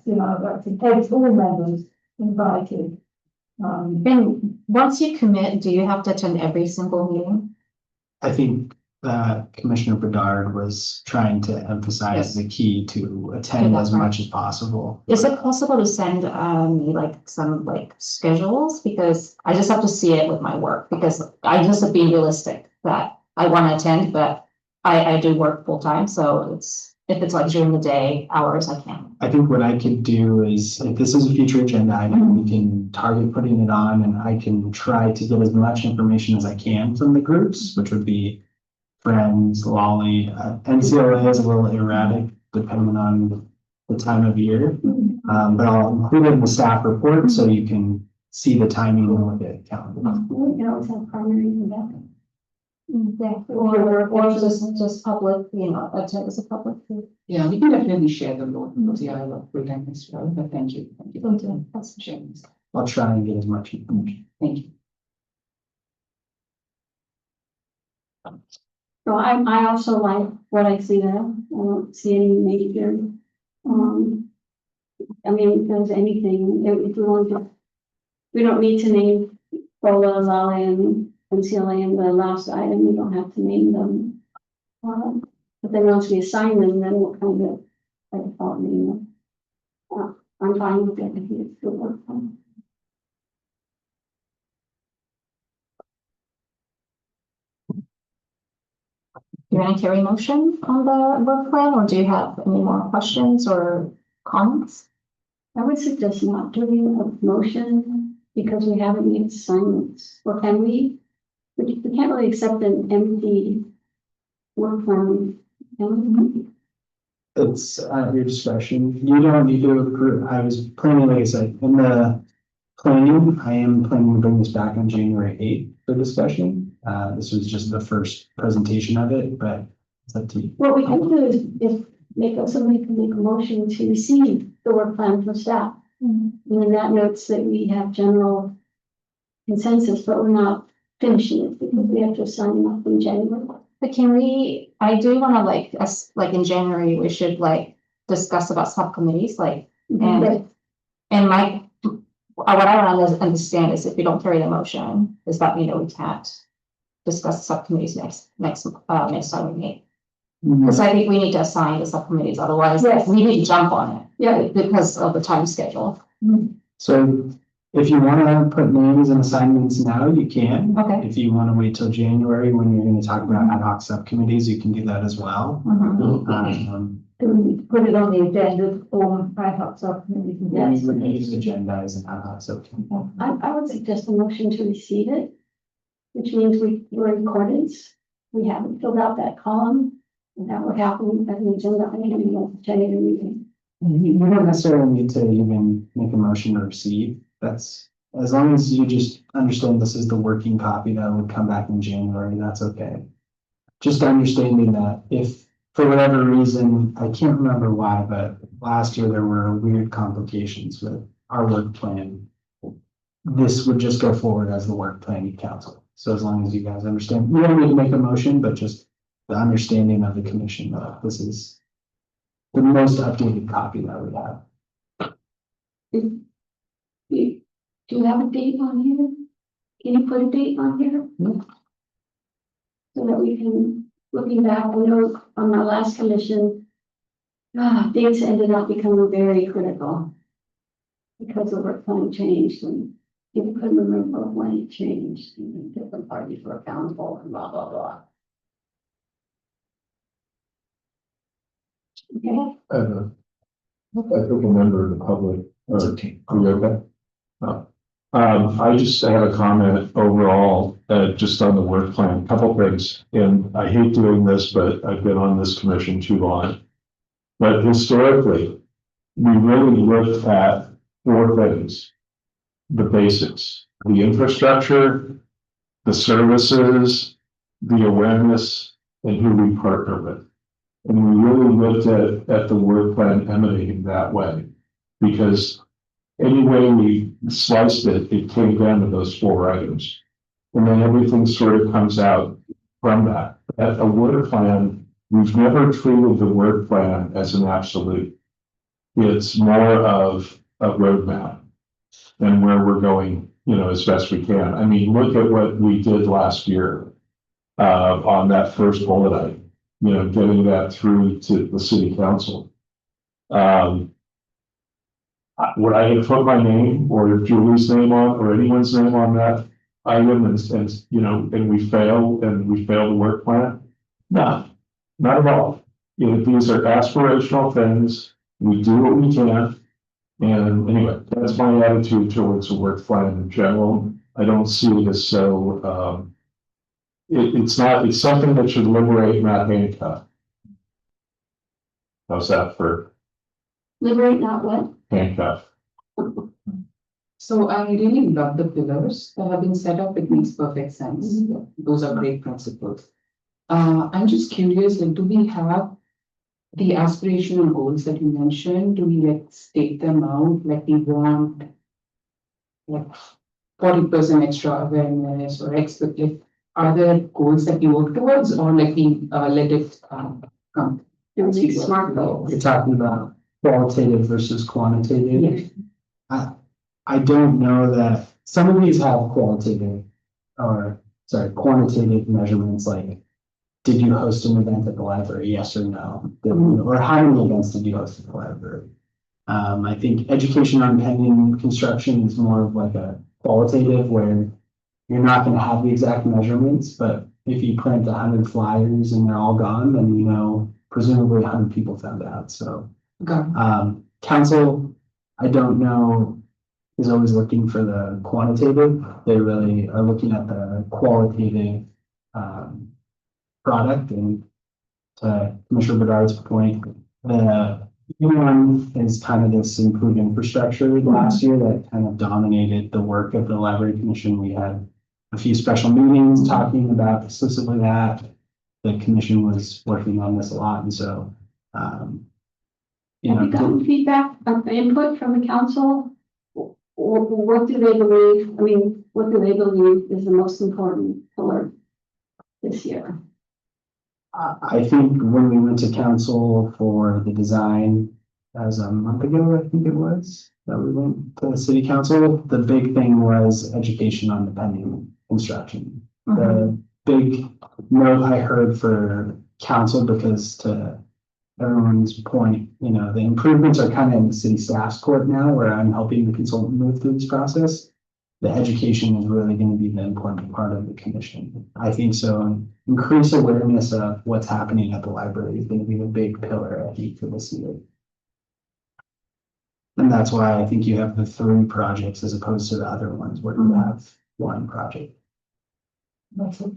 that's all members invited. And once you commit, do you have to attend every single meeting? I think Commissioner Bedard was trying to emphasize the key to attend as much as possible. Is it possible to send me like some like schedules? Because I just have to see it with my work, because I just have been realistic that I want to attend, but I do work full time, so if it's like during the day hours, I can't. I think what I could do is, if this is a future agenda item, we can target putting it on, and I can try to get as much information as I can from the groups, which would be Friends, Lolly, NCLA is a little erratic depending on the time of year. But I'll include it in the staff report so you can see the timing and look at calendar. We can always have primary event. Or just public, attend as a public. Yeah, we can definitely share the load, because I work full time as well, but thank you. Thank you. Thank you. That's sharing. I'll try and get as much information. Thank you. So I also like what I see there. I don't see any major, I mean, if there's anything, if we want to, we don't need to name Bola, Lolly, and CLA in the last item. We don't have to name them. But then once we assign them, then we'll kind of by default name them. I'm fine with it. I think it's good work. Do you want to carry a motion on the work plan, or do you have any more questions or comments? I would suggest not doing a motion because we haven't made assignments. Or can we? We can't really accept an empty work plan. Can we? It's at your discretion. You don't need to approve. I was planning, like I said, in the planning, I am planning to bring this back on January 8th for discussion. This was just the first presentation of it, but it's up to you. What we can do is somebody can make a motion to receive the work plan for staff. And then that notes that we have general consensus, but we're not finishing it because we have to assign them up in January. But I do want to like in January, we should like discuss about subcommittees, like, and what I want to understand is if we don't carry the motion, does that mean that we can't discuss subcommittees next time we meet? Because I think we need to assign the subcommittees, otherwise Yes. we need to jump on it. Yeah. Because of the time schedule. So if you want to put names and assignments now, you can. Okay. If you want to wait till January when you're going to talk about ad hoc subcommittees, you can do that as well. Do we put it on the agenda for ad hoc subcommittee? Yes. Agenda is an ad hoc subcommittee. I would suggest a motion to receive it, which means we're in accordance. We haven't filled out that column, and that would happen at an agenda item in the January meeting. You don't necessarily need to even make a motion to receive. That's, as long as you just understand this is the working copy that would come back in January, that's okay. Just understanding that if, for whatever reason, I can't remember why, but last year there were weird complications with our work plan. This would just go forward as the work planning council. So as long as you guys understand, you don't need to make a motion, but just the understanding of the commission that this is the most updated copy that we have. Do you have a date on here? Can you put a date on here? So that we can, looking back, I know on my last commission, dates ended up becoming very critical. Because the work plan changed and people couldn't remember when it changed, and different parties were accountable and blah, blah, blah. Okay. I think a member of the public, are you okay? No. I just have a comment overall, just on the work plan, a couple things, and I hate doing this, but I've been on this commission too long. But historically, we really looked at 4 things: the basics, the infrastructure, the services, the awareness, and who we partner with. And we really looked at the work plan emanating that way, because any way we sliced it, it came down to those 4 items. And then everything sort of comes out from that. At a work plan, we've never treated the work plan as an absolute. It's more of a roadmap and where we're going, as best we can. I mean, look at what we did last year on that first bullet item, getting that through to the city council. Would I have put my name or Julie's name on or anyone's name on that item and we fail the work plan? No, not at all. These are aspirational things. We do what we can. And anyway, that's my attitude towards the work plan in general. I don't see it as so, it's something that should liberate Matt Hancock. How's that for Liberate, not what? handcuff? So I really love the pillars that have been set up. It makes perfect sense. Those are great principles. I'm just curious, like, do we have the aspirational goals that you mentioned? Do we state them out? Like we want like 40% extra awareness or are there goals that you work towards or like we let it come? It would be smart goals. You're talking about qualitative versus quantitative. Yes. I don't know that some of these have quantitative measurements like, did you host an event at the library? Yes or no? Or how many events did you host at the library? I think education on pending construction is more of like a qualitative where you're not going to have the exact measurements, but if you print 100 flyers and they're all gone, then presumably 100 people found out. So council, I don't know, is always looking for the quantitative. They really are looking at the qualitative product. And to Commissioner Bedard's point, the one is kind of this improved infrastructure last year that kind of dominated the work of the Library Commission. We had a few special meetings talking about exclusively that. The commission was working on this a lot, and so Have you gotten feedback, input from the council? What do they believe? I mean, what do they believe is the most important pillar this year? I think when we went to council for the design, as a month ago, I think it was, that we went to the city council, the big thing was education on the pending construction. The big note I heard for council, because to everyone's point, the improvements are kind of in the city staff's court now, where I'm helping the consultant move through this process. The education is really going to be the important part of the commission. I think so. Increased awareness of what's happening at the library is going to be the big pillar, I think, for this year. And that's why I think you have the 3 projects as opposed to the other ones where you have 1 project. That's it.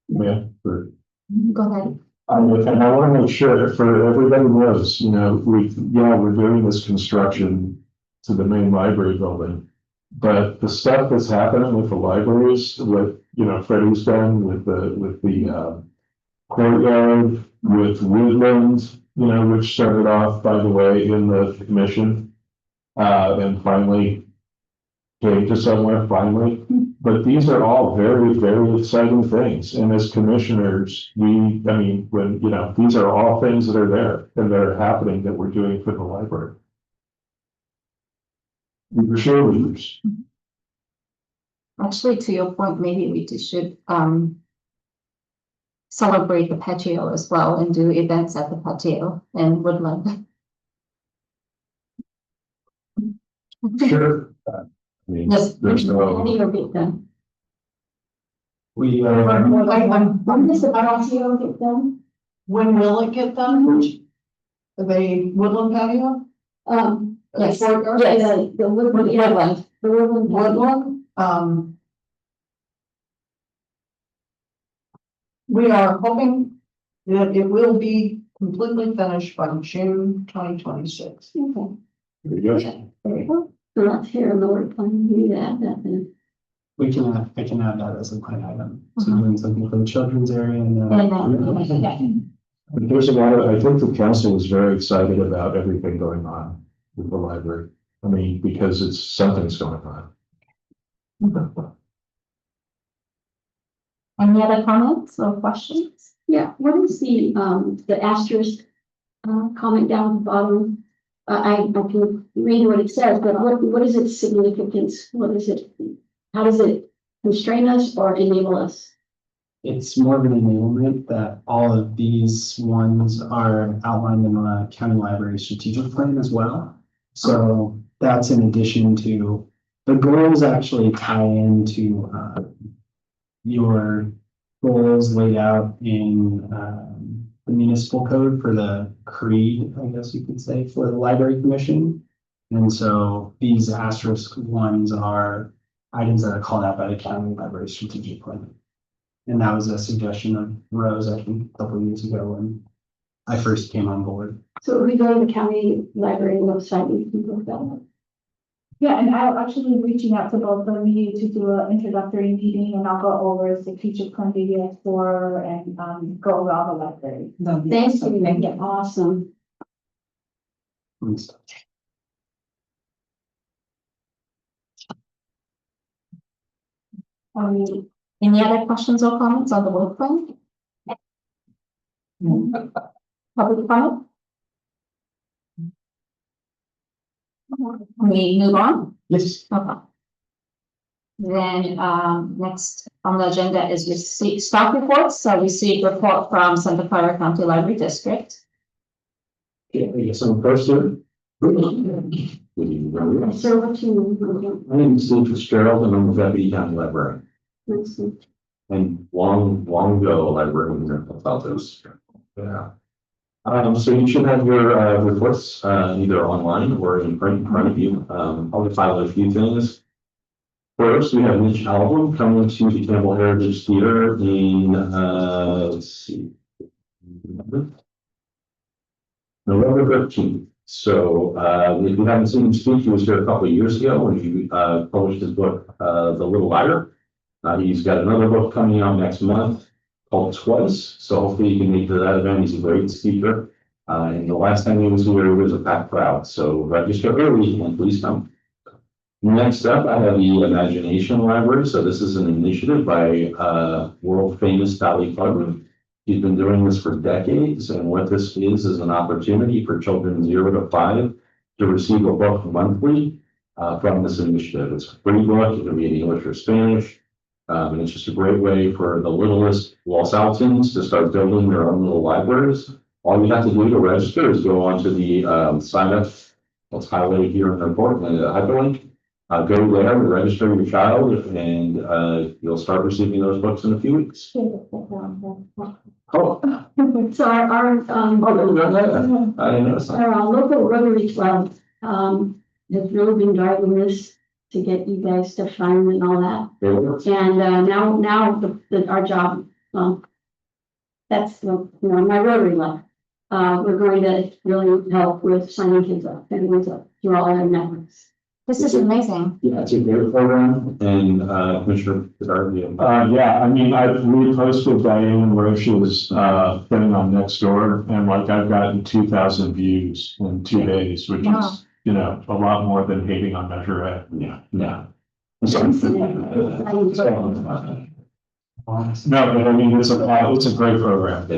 Yeah. Go ahead. And I want to make sure that for everybody knows, we're doing this construction to the main library building. But the stuff that's happening with the libraries, with, Freddie's done with the courtyard, with Woodland, which started off, by the way, in the commission, and finally came to somewhere finally. But these are all very, very exciting things. And as commissioners, these are all things that are there and that are happening that we're doing for the library. We were cheerleaders. Actually, to your point, maybe we should celebrate the patio as well and do events at the patio in Woodland. Sure. Yes, There's no. How do you get done? We When does the patio get done? When will it get done? The woodland patio? Yes. Courtyard? Yes. The woodland. Woodland. The woodland. Woodland, we are hoping that it will be completely finished by June 2026. Okay, There you go. very good. So let's hear the word plan. We need to add that then. I can add that as a plan item. So doing something for the children's area and And then, There's a lot of, I think the council is very excited about everything going on with the library. I mean, because something's going on. Any other comments or questions? Yeah, what is the asterisk, comment down at the bottom? I can read what it says, but what is its significance? What is it? How does it constrain us or enable us? It's more of an enablement that all of these ones are outlined in the county library strategic plan as well. So that's in addition to, the goals actually tie into, your goals laid out in, the municipal code for the creed, I guess you could say, for the library commission. And so these asterisk ones are items that are called out by the county library strategic plan. And that was a suggestion of Rose, I think, a couple of years ago when I first came on board. So if we go to the county library website, we can look that up. Yeah, and I'll actually be reaching out to both of you to do an introductory meeting, and I'll go over strategic plan DDS4 and go over all the library. Thanks, you. Awesome. Any other questions or comments on the work plan? Public comment? We move on? Yes. Okay. Then, next on the agenda is receive staff reports. So received report from Santa Clara County Library District. Yeah, I guess I'm first here. Good evening, everyone. So what you, My name is Steve Fitzgerald and I'm the deputy county librarian. let's see. And long ago, librarian about this. Yeah. So you should have your reports either online or in front of you. I'll file a few things. First, we have Mitch Album coming to the Campbell Heritage Theater in let's see, November 15th. So if you haven't seen him speak, he was here a couple of years ago when he published his book, The Little Liar. He's got another book coming out next month called Twice. So hopefully you can make it to that event. He's a great speaker. And the last time he was here, it was a packed crowd. So register early and please come. Next up, I have the Imagination Library. So this is an initiative by world famous Dolly Parton. She's been doing this for decades. And what this is an opportunity for children 0 to 5 to receive a book monthly from this initiative. It's a free book. It can be in English or Spanish. And it's just a great way for the littlest Los Altans to start building their own little libraries. All you have to do to register is go onto the sign up. It's highlighted here in the report, the hyperlink. Go there and register your child, and you'll start receiving those books in a few weeks. Oh, So our, I didn't know that. our local Rotary Club, has really been driving this to get you guys to fund and all that. And, now our job, that's, my Rotary life. We're going to really help with signing kids up, everyone's up through all our networks. This is amazing. Yeah, it's a great program, and Commissioner Bedard, Yeah, I mean, I reposted Diane Roche's thing on Nextdoor, and like I've gotten 2,000 views in 2 days, which Wow. is, a lot more than hating on Measure A. yeah. No, but I mean, it's a great program.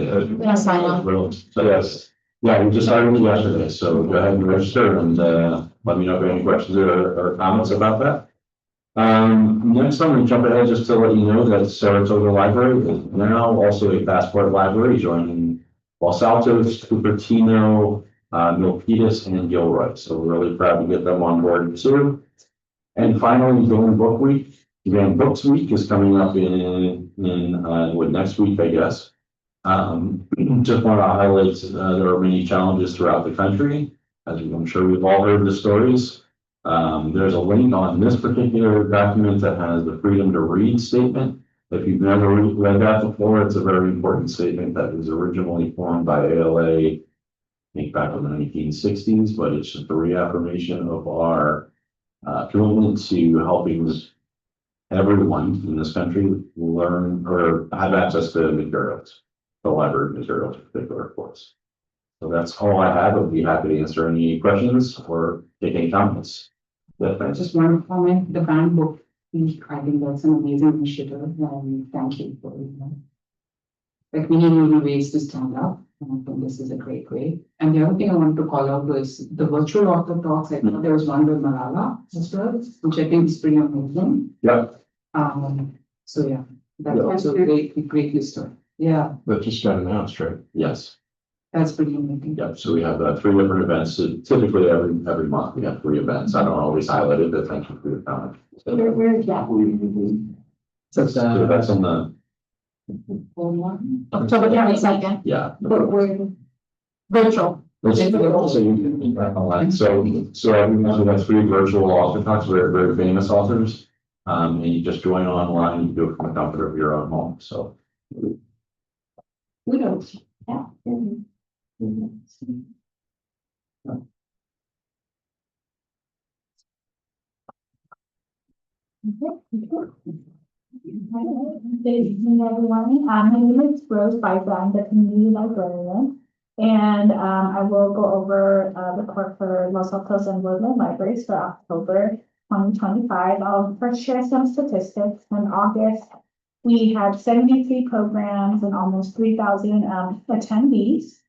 Yes, I know. So yes, yeah, we just started yesterday, so go ahead and register and let me know if you have any questions or comments about that. Next, I'm going to jump ahead just to let you know that Saratoga Library is now also a Passport Library, joining Los Altos, Cupertino, Milpitas, and Gilroy. So we're really proud to get them on board too. And finally, Grand Book Week. Grand Books Week is coming up in next week, I guess. Just want to highlight there are many challenges throughout the country, as I'm sure we've all heard the stories. There's a link on this particular document that has the Freedom to Read statement. If you've never read that before, it's a very important statement that was originally formed by ALA, I think back in the 1960s, but it's just a reaffirmation of our commitment to helping everyone in this country learn or have access to materials. the library materials in particular for us. So that's all I have. I'd be happy to answer any questions or take any comments. Yeah, thanks. Just one comment, the band book, I think that's an amazing initiative, and thank you for it. Like, we need ways to stand up, and I think this is a great way. And the other thing I wanted to call out was the virtual author talks. I thought there was one with Malala as well, which I think is pretty amazing. Yeah, So yeah, that's Yeah. also great history. Yeah, that just got announced, right? Yes. that's pretty amazing. Yep, so we have 3 different events, so typically every month we have 3 events, I don't always highlight it, but thank you for your comment. Where is that? So, So that's on the, October 22nd, yeah. But where? virtual. So you can, so everyone has 3 virtual author talks, very famous authors. And you just join online, you do it from the comfort of your own home, so. Kudos. Yeah. Good evening, everyone. My name is Rose Bison, I'm the community librarian. And I will go over the report for Los Altos and Woodland Libraries for October 2025. I'll first share some statistics. In August, we had 73 programs and almost 3,000 attendees.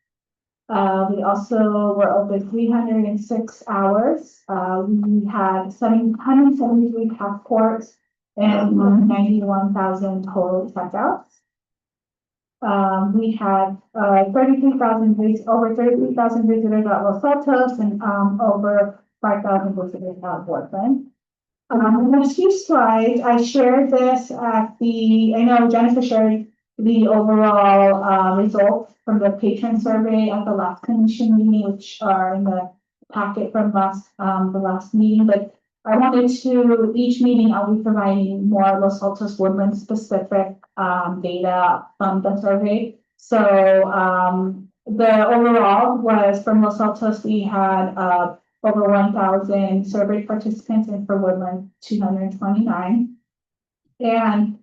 We also were open 306 hours. We had 773 passports and 91,000 total checkouts. We had over 33,000 visitors at Los Altos and over 5,000 visitors at Woodland. The next few slides, I shared this at I know Jennifer shared the overall results from the patron survey at the last commission meeting, which are in the packet from the last meeting, but I wanted to, each meeting, I'll be providing more Los Altos Woodland specific data from the survey. So the overall was from Los Altos, we had over 1,000 survey participants, and for Woodland, 229. And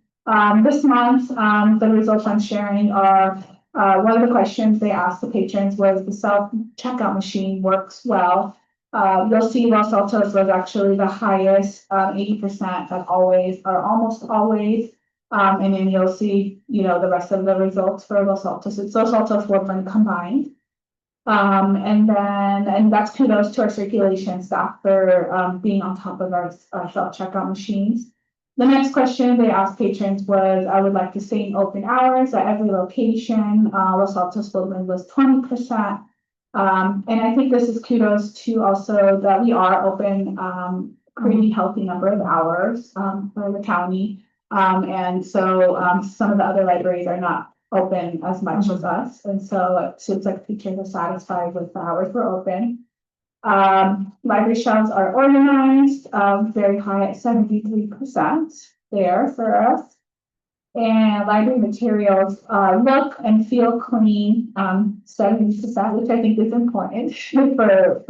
this month, the results I'm sharing are one of the questions they asked the patrons was the self-checkout machine works well. You'll see Los Altos was actually the highest, 80% at always, or almost always. And then you'll see, the rest of the results for Los Altos. It's Los Altos Woodland combined. And that's kudos to our circulation staff for being on top of our self-checkout machines. The next question they asked patrons was, I would like to stay in open hours at every location. Los Altos Woodland was 20%. And I think this is kudos to also that we are open pretty healthy number of hours for the county. And so some of the other libraries are not open as much as us. And so it seems like patrons are satisfied with the hours we're open. Library shelves are organized, very high at 73% there for us. And library materials look and feel clean, 70%, which I think is important for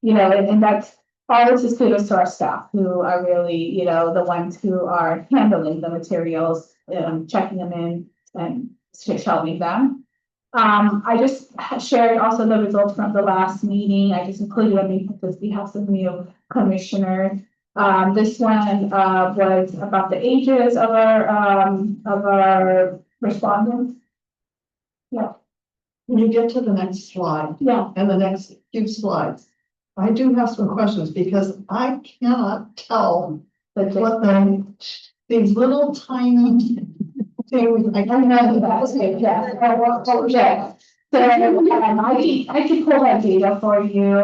and that's all this is kudos to our staff who are really, the ones who are handling the materials, checking them in and shelving them. I just shared also the results from the last meeting. I just included them because we have some new commissioners. This one was about the ages of our respondents. Yeah. When you get to the next slide Yeah. and the next few slides, I do have some questions because I cannot tell what these little tiny things. I don't know. Yeah. So I can pull that data for you.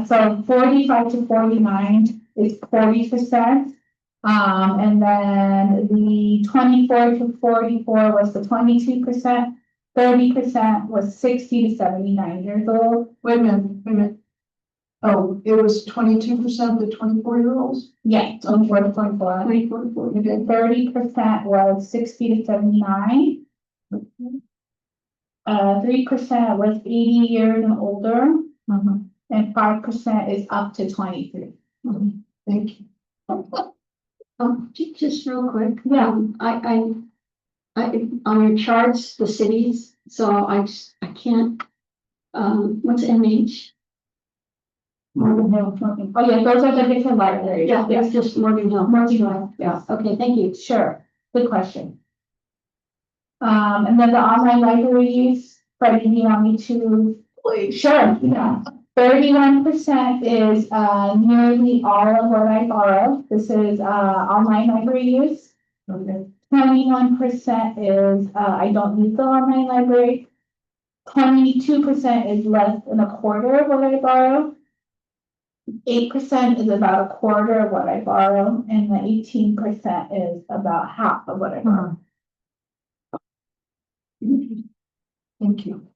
So 45 to 49 is 40%. And then the 24 to 44 was the 22%. 30% was 60 to 79 years old. Wait a minute. Oh, it was 22% the 24-year-olds? Yeah, 24 to 44. 30% was 60 to 79. 3% was 80 years and older. And 5% is up to 23. Thank you. Just real quick. Yeah. On your charts, the cities, so I can't, what's MH? Morgan Hill, Morgan. Oh, yeah, those are the different libraries. Yeah, it's just Morgan Hill. Morgan Hill. Yeah, okay, thank you. Sure, good question. And then the online libraries, Freddie, you want me to? Sure, yeah. 31% is, nearly all of what I borrow. This is, online library use. 21% is, I don't use the online library. 22% is less than a quarter of what I borrow. 8% is about a quarter of what I borrow, and the 18% is about half of what I borrow. Thank you.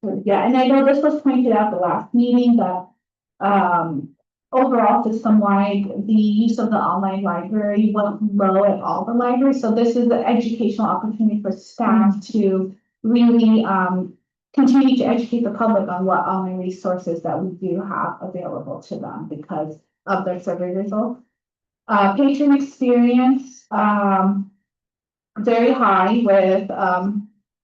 So, yeah, and I know this was pointed out the last meeting, that, overall system-wide, the use of the online library went low at all the libraries. So this is an educational opportunity for staff to really, continue to educate the public on what online resources that we do have available to them because of their survey results. Patron experience, very high with,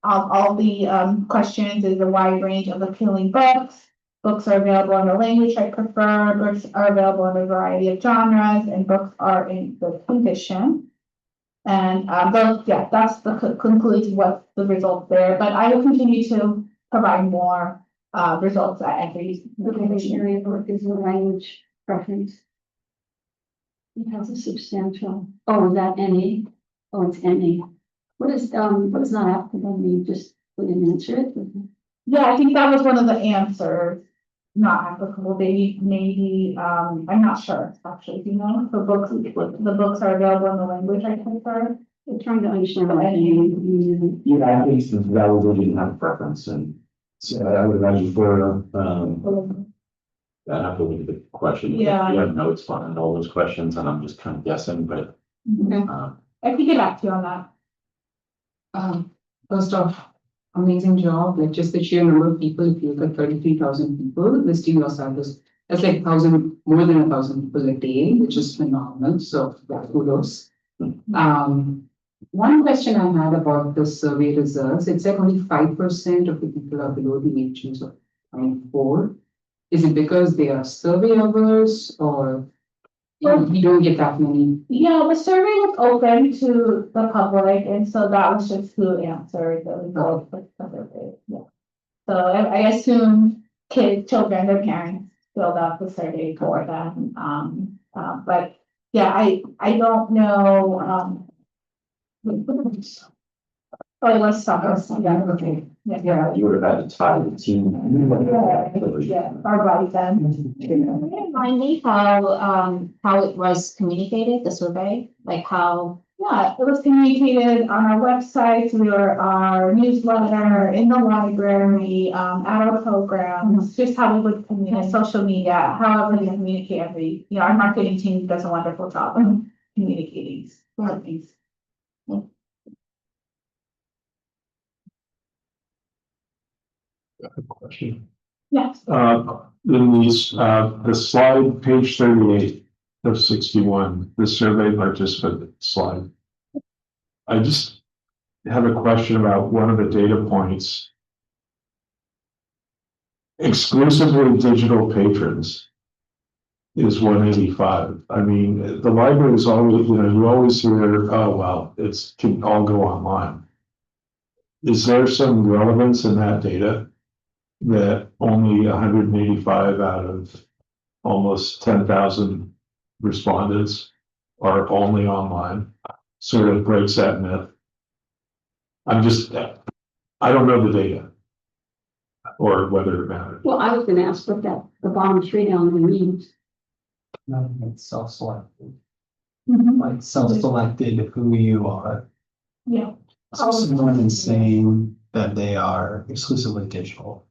all the questions is a wide range of appealing books. Books are available in the language I prefer, books are available in a variety of genres, and books are in good condition. And those, yeah, that's the concludes what the results there, but I will continue to provide more results at every. The area of work is the language preference. It has a substantial, oh, is that NA? Oh, it's NA. What is not applicable mean? Just put an answer it. Yeah, I think that was one of the answers, not applicable, maybe, I'm not sure, actually, you know, the books are available in the language I prefer. I'm trying to understand what I mean. Yeah, I think since that was, didn't have a preference and so I would imagine for, I have to look at the question. Yeah. You have notes on all those questions and I'm just kind of guessing, but, I can get back to you on that. First off, amazing job, like just the sheer number of people, if you look at 33,000 people listing yourself as, that's like more than 1,000 people a day, which is phenomenal, so kudos. One question I had about the survey results, it said only 5% of the people are below the age of 24. Is it because they are survey hours or we don't get that many? Yeah, the survey was open to the public, and so that was just who answered the results of the survey, yeah. So I assume children, their parents filled out the survey for them, but yeah, I don't know, oh, it was summer, yeah, okay, yeah. you would have had to tie the team. Yeah, our body then. Remind me how it was communicated, the survey, like how, Yeah, it was communicated on our website, through our newsletter, in the library, at our programs, just how we would communicate, social media, however we communicate our marketing team does a wonderful job of communicating things. Question. Yes. In these, the slide, page 38 of 61, the survey participant slide. I just have a question about one of the data points. Exclusively digital patrons is 185. I mean, the library is always, you always hear, oh, well, it's can all go online. Is there some relevance in that data? That only 185 out of almost 10,000 respondents are only online, sort of breaks that myth. I don't know the data or whether it matters. Well, I was gonna ask what the bottom three down there means. It's self-selected, Mhm. like self-selected who you are. Yeah. So someone is saying that they are exclusively digital.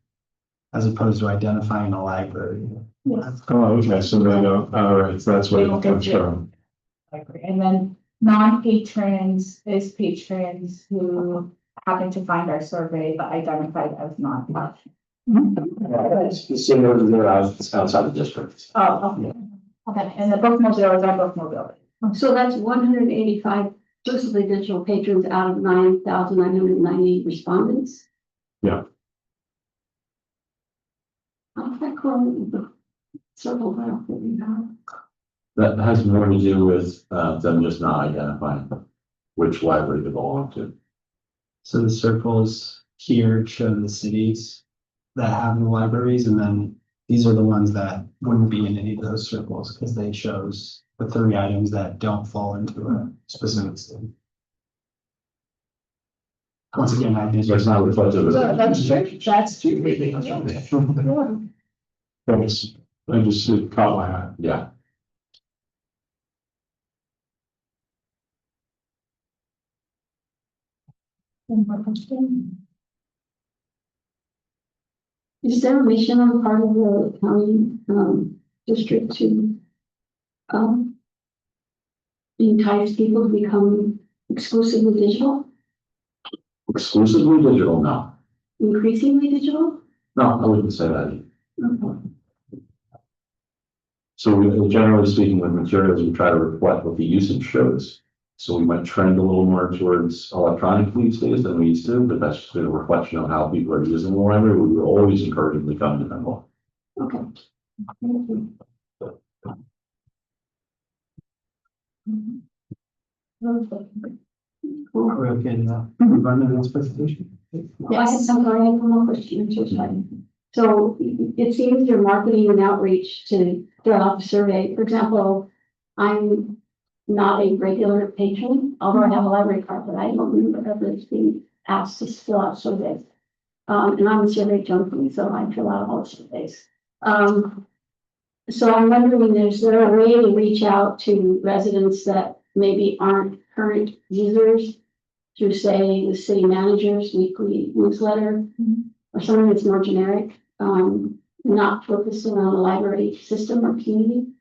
As opposed to identifying a library. Yes. Oh, okay, so they don't, all right, so that's where They don't it get comes it. from. And then non-patrons is patrons who happen to find our survey but identified as non-patron. Similar to their outside the district. Oh, okay. Okay, and the bookmobile is our bookmobile. So that's 185 exclusively digital patrons out of 9,990 respondents. Yeah. How's that going? The circle graph that we have. That has more to do with, them just not identifying which library they belong to. So the circles here show the cities that have the libraries, and then these are the ones that wouldn't be in any of those circles, because they chose the 3 items that don't fall into a specific city. Once again, I did. So it's not reflective of. That's true, that's true. I just it caught my eye. Yeah, Is there a mission on the part of the county, district to, entice people to become exclusively digital, exclusively digital, no. increasingly digital? No, I wouldn't say that. Okay. So we, generally speaking, with materials, we try to reflect what the usage shows. So we might trend a little more towards electronic these days than we used to, but that's just a reflection of how people are using the library. We were always encouraging them to come to them. Okay. Thank you. Cool. We're okay now. Run the next presentation. Yes, I'm sorry, I have one more question. Just one. So it seems your marketing and outreach to fill out the survey, for example, I'm not a regular patron, although I have a library card, but I don't remember ever being asked to fill out surveys. And I'm a survey junkie, so I fill out all the surveys. So I'm wondering, is there a way to reach out to residents that maybe aren't current users through, say, the city manager's weekly newsletter or something that's more generic, not focusing on the library system or community?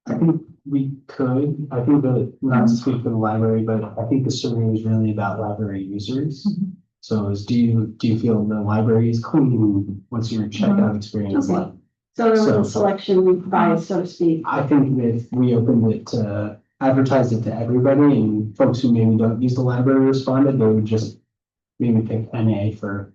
I think we could, I think that, not to speak for the library, but I think the survey is really about library users. So do you feel the library is clean? What's your checkout experience Okay. like? So there was So- a selection bias, so to speak. I think that if we opened it to, advertised it to everybody, and folks who maybe don't use the library responded, they would just maybe pick NA for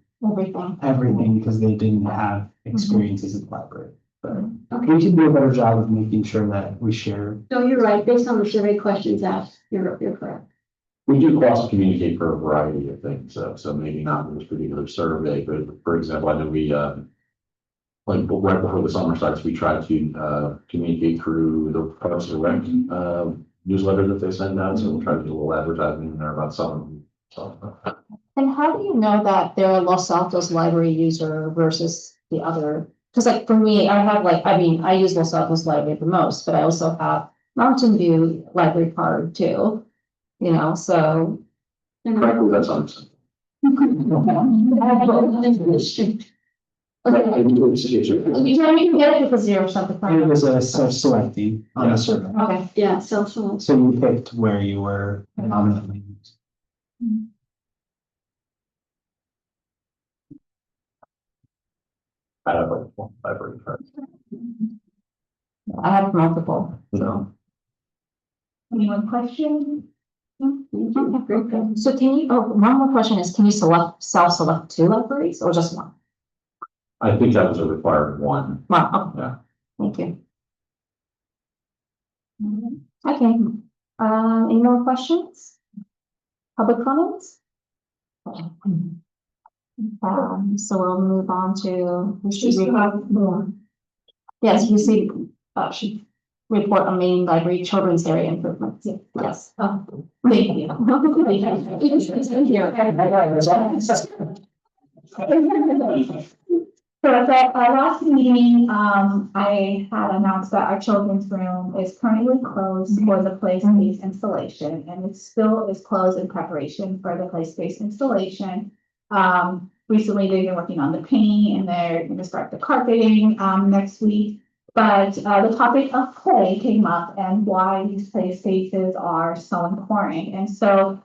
everything because they didn't have experiences in the library. But we can do a better job of making sure that we share. So you're right, based on the survey questions asked, you're correct. We do cross communicate for a variety of things, so maybe not in this particular survey, but for example, I know we, like right before the summer starts, we try to, communicate through the Parks and Rec, newsletter that they send out, so we'll try to do a little advertising in there about some of them. So, And how do you know that they're a Los Altos library user versus the other? Because like for me, I have like, I mean, I use Los Altos library the most, but I also have Mountain View library card too. You know, so. frankly, that's understandable. Okay. You can get it because you're something. It was a self-selecting on the survey. Okay. Yeah, self-select. So you picked where you were predominantly used. I have like one library card. I have multiple, so. Anyone question? Very good. So can you, one more question is, can you self-select 2 libraries or just 1? I think that was a required one. Wow, okay. Yeah. Thank you. Okay, any more questions? Public comments? So we'll move on to. Yes, you see, should report on main library children's area improvements. Yes. Thank you. So at our last meeting, I had announced that our children's room is currently closed for the play space installation, and it still is closed in preparation for the play space installation. Recently, they've been working on the painting and they're going to start the carpeting, next week. But, the topic of play came up and why these play spaces are so important. And so,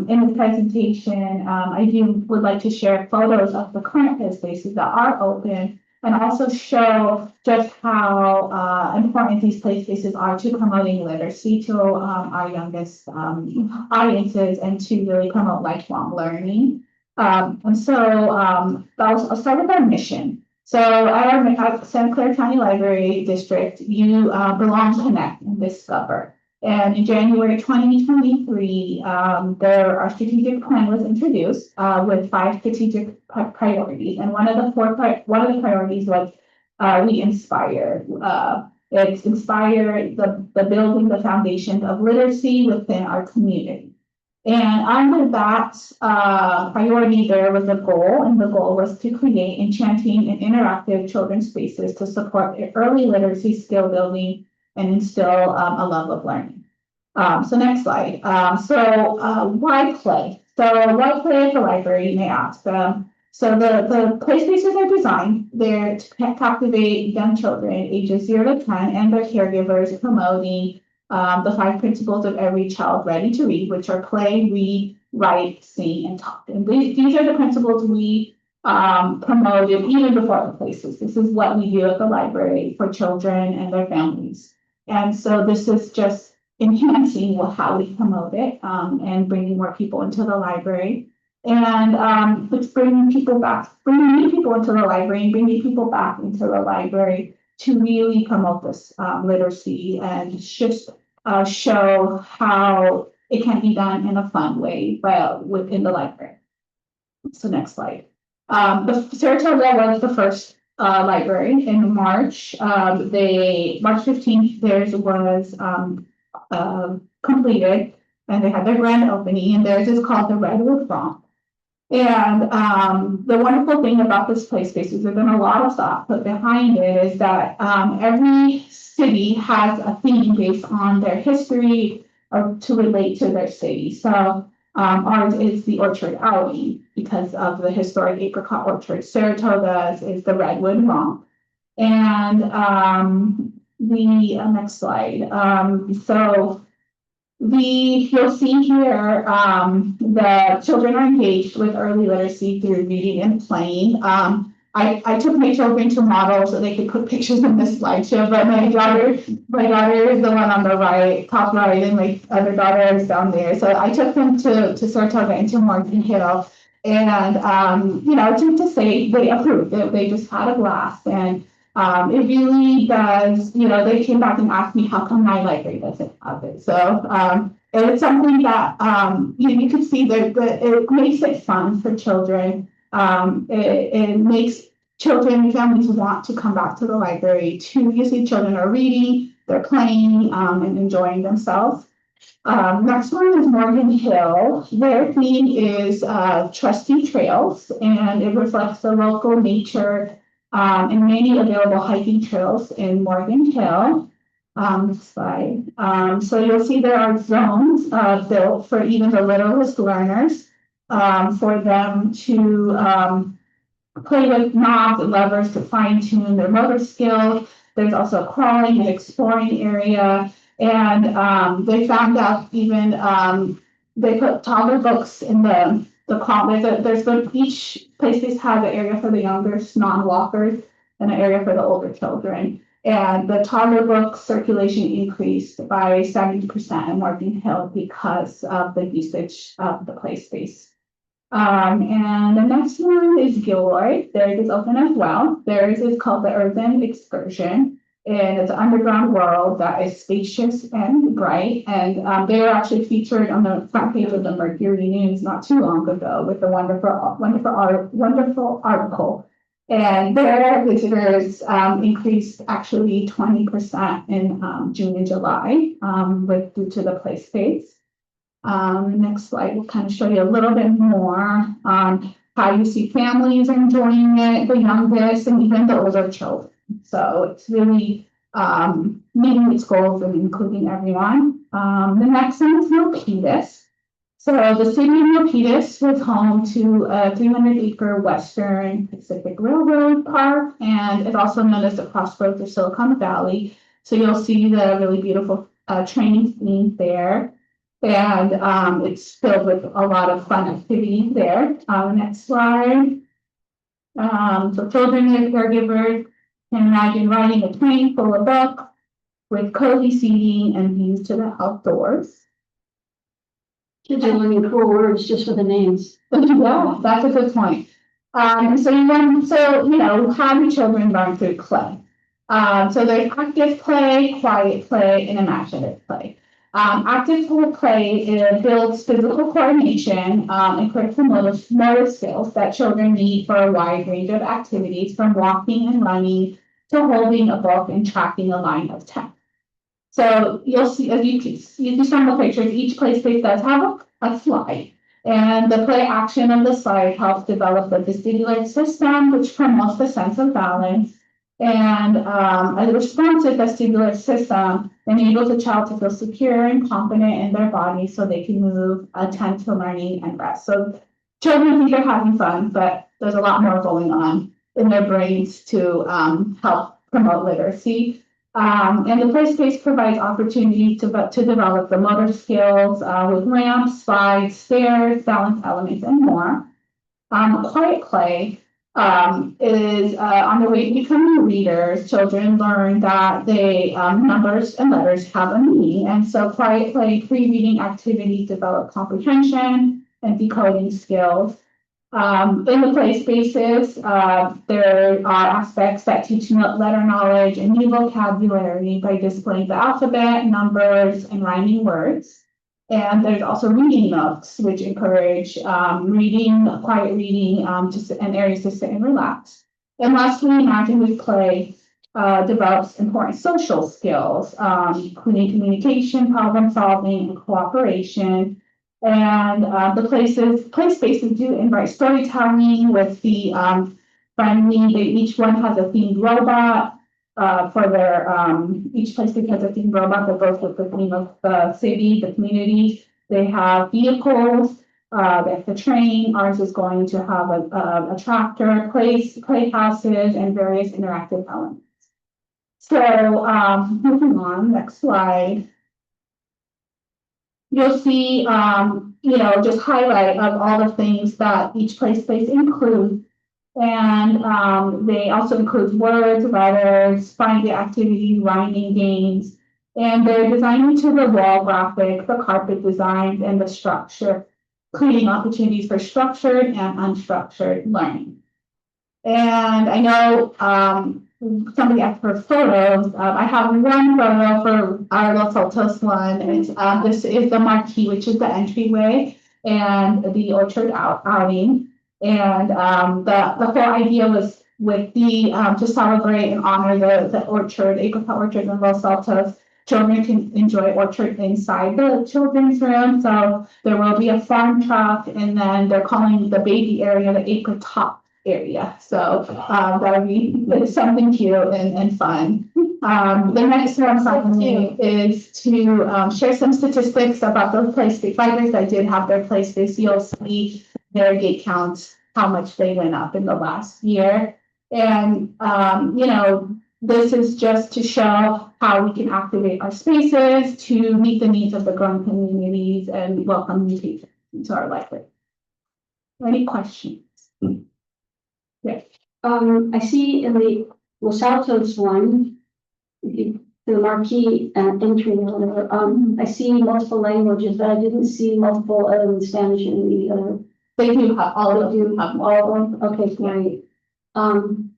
in this presentation, I would like to share photos of the current play spaces that are open, and also show just how important these play spaces are to promoting literacy to our youngest audiences and to really promote lifelong learning. And so I'll start with our mission. So at Santa Clara County Library District, you belong, connect, and discover. And in January 2023, our strategic plan was introduced with 5 strategic priorities. And one of the priorities was we inspire. It's inspire the building the foundation of literacy within our community. And under that priority, there was a goal, and the goal was to create enchanting and interactive children's spaces to support early literacy skill building and instill a love of learning. So next slide. Why play? So why play at the library, you may ask. So the play spaces are designed there to captivate young children ages 0 to 10 and their caregivers, promoting the 5 principles of every child ready to read, which are play, read, write, sing, and talk. And these are the principles we promoted even before the places. This is what we do at the library for children and their families. And so this is just enhancing how we promote it and bringing more people into the library. And it's bringing new people into the library and bringing people back into the library to really promote this literacy and just show how it can be done in a fun way within the library. So next slide. The Saratoga was the first library in March. March 15th, theirs was completed, and they had their grand opening, and theirs is called the Redwood Romp. And the wonderful thing about this play space is there's been a lot of thought put behind it, is that every city has a theme based on their history or to relate to their city. So ours is the Orchard Alley because of the historic apricot orchard. Saratoga's is the Redwood Romp. And the next slide. You'll see here, the children are engaged with early literacy through reading and playing. I took my children to model so they could put pictures in this slideshow, but my daughter is the one on the right, top right, and my other daughter is down there. So I took them to Saratoga and to Morgan Hill, and to say they approved. They just had a blast, and it really does, they came back and asked me, how come my library doesn't have it? So it's something that, you can see that it makes it fun for children. It makes children and families want to come back to the library too. You see children are reading, they're playing, and enjoying themselves. Next one is Morgan Hill. Their theme is Trusty Trails, and it reflects the local nature and many available hiking trails in Morgan Hill. Next slide. So you'll see there are zones built for even the littlest learners for them to play with knobs and levers to fine tune their motor skills. There's also a crawling and exploring area. And they found out even they put toddler books in the each place has an area for the youngest non-walkers and an area for the older children. And the toddler book circulation increased by 70% in Morgan Hill because of the usage of the play space. And the next one is Gilroy. Theirs is open as well. Theirs is called the Urban Excursion. And it's an underground world that is spacious and bright. And they were actually featured on the front page of the Mercury News not too long ago with a wonderful article. And their visitors increased actually 20% in June and July due to the play space. Next slide will kind of show you a little bit more on how you see families enjoying it, the youngest and even the older children. So it's really meeting its goals and including everyone. The next one is Milpitas. So the city of Milpitas was home to a 300-acre Western Pacific Railroad Park, and it's also known as the Crossroads of Silicon Valley. So you'll see the really beautiful training scene there. And it's filled with a lot of fun activities there. Next slide. So children and caregivers can imagine riding a train full of books with cozy seating and views to the outdoors. Kids are learning cool words just for the names. Yeah, that's a good point. So how do children learn through play? So there's active play, quiet play, and imaginative play. Active play builds physical coordination, and critical motor skills that children need for a wide range of activities, from walking and running to holding a book and tracking a line of text. So you'll see, as you can see some of the pictures, each play space does have a slide. And the play action of the slide helps develop the vestibular system, which promotes the sense of balance. And a responsive vestibular system enables a child to feel secure and confident in their body so they can move, attend to learning and rest. So children think they're having fun, but there's a lot more going on in their brains to help promote literacy. And the play space provides opportunities to develop the motor skills with ramps, slides, stairs, balance elements, and more. Quiet play is on the way to becoming readers. Children learn that numbers and letters have a meaning, and so quiet play pre-reading activities develop comprehension and decoding skills. In the play spaces, there are aspects that teach letter knowledge and new vocabulary by displaying the alphabet, numbers, and rhyming words. And there's also reading nooks, which encourage reading, quiet reading, and areas to sit and relax. And lastly, imaginative play develops important social skills, including communication, problem solving, and cooperation. And the play spaces do invite storytelling with the each one has a themed robot for their each place space has a themed robot that goes with the theme of the city, the community. They have vehicles, they have the train. Ours is going to have a tractor, playhouses, and various interactive elements. So moving on, next slide. You'll see, just highlight of all the things that each play space includes. And they also include words, letters, find the activity, rhyming games, and they're designing to the wall graphic, the carpet designs, and the structure, creating opportunities for structured and unstructured learning. And I know somebody asked for photos. I have one photo for our Los Altos one. It's this is the marquee, which is the entryway, and the orchard outing. And the whole idea was with the to celebrate and honor the orchard, apricot orchard in Los Altos. Children can enjoy orchard inside the children's room. So there will be a farm truck, and then they're calling the baby area the apricot area. So that would be something cute and fun. The next one is to share some statistics about those play space libraries that did have their play space. You'll see their gate counts, how much they went up in the last year. And this is just to show how we can activate our spaces to meet the needs of the growing communities and welcome new people into our library. Any questions? I see in the Los Altos one, the marquee entry or whatever, I see multiple languages, but I didn't see multiple other than Spanish and the other. They do have all of them. Have All of them? Okay, great. And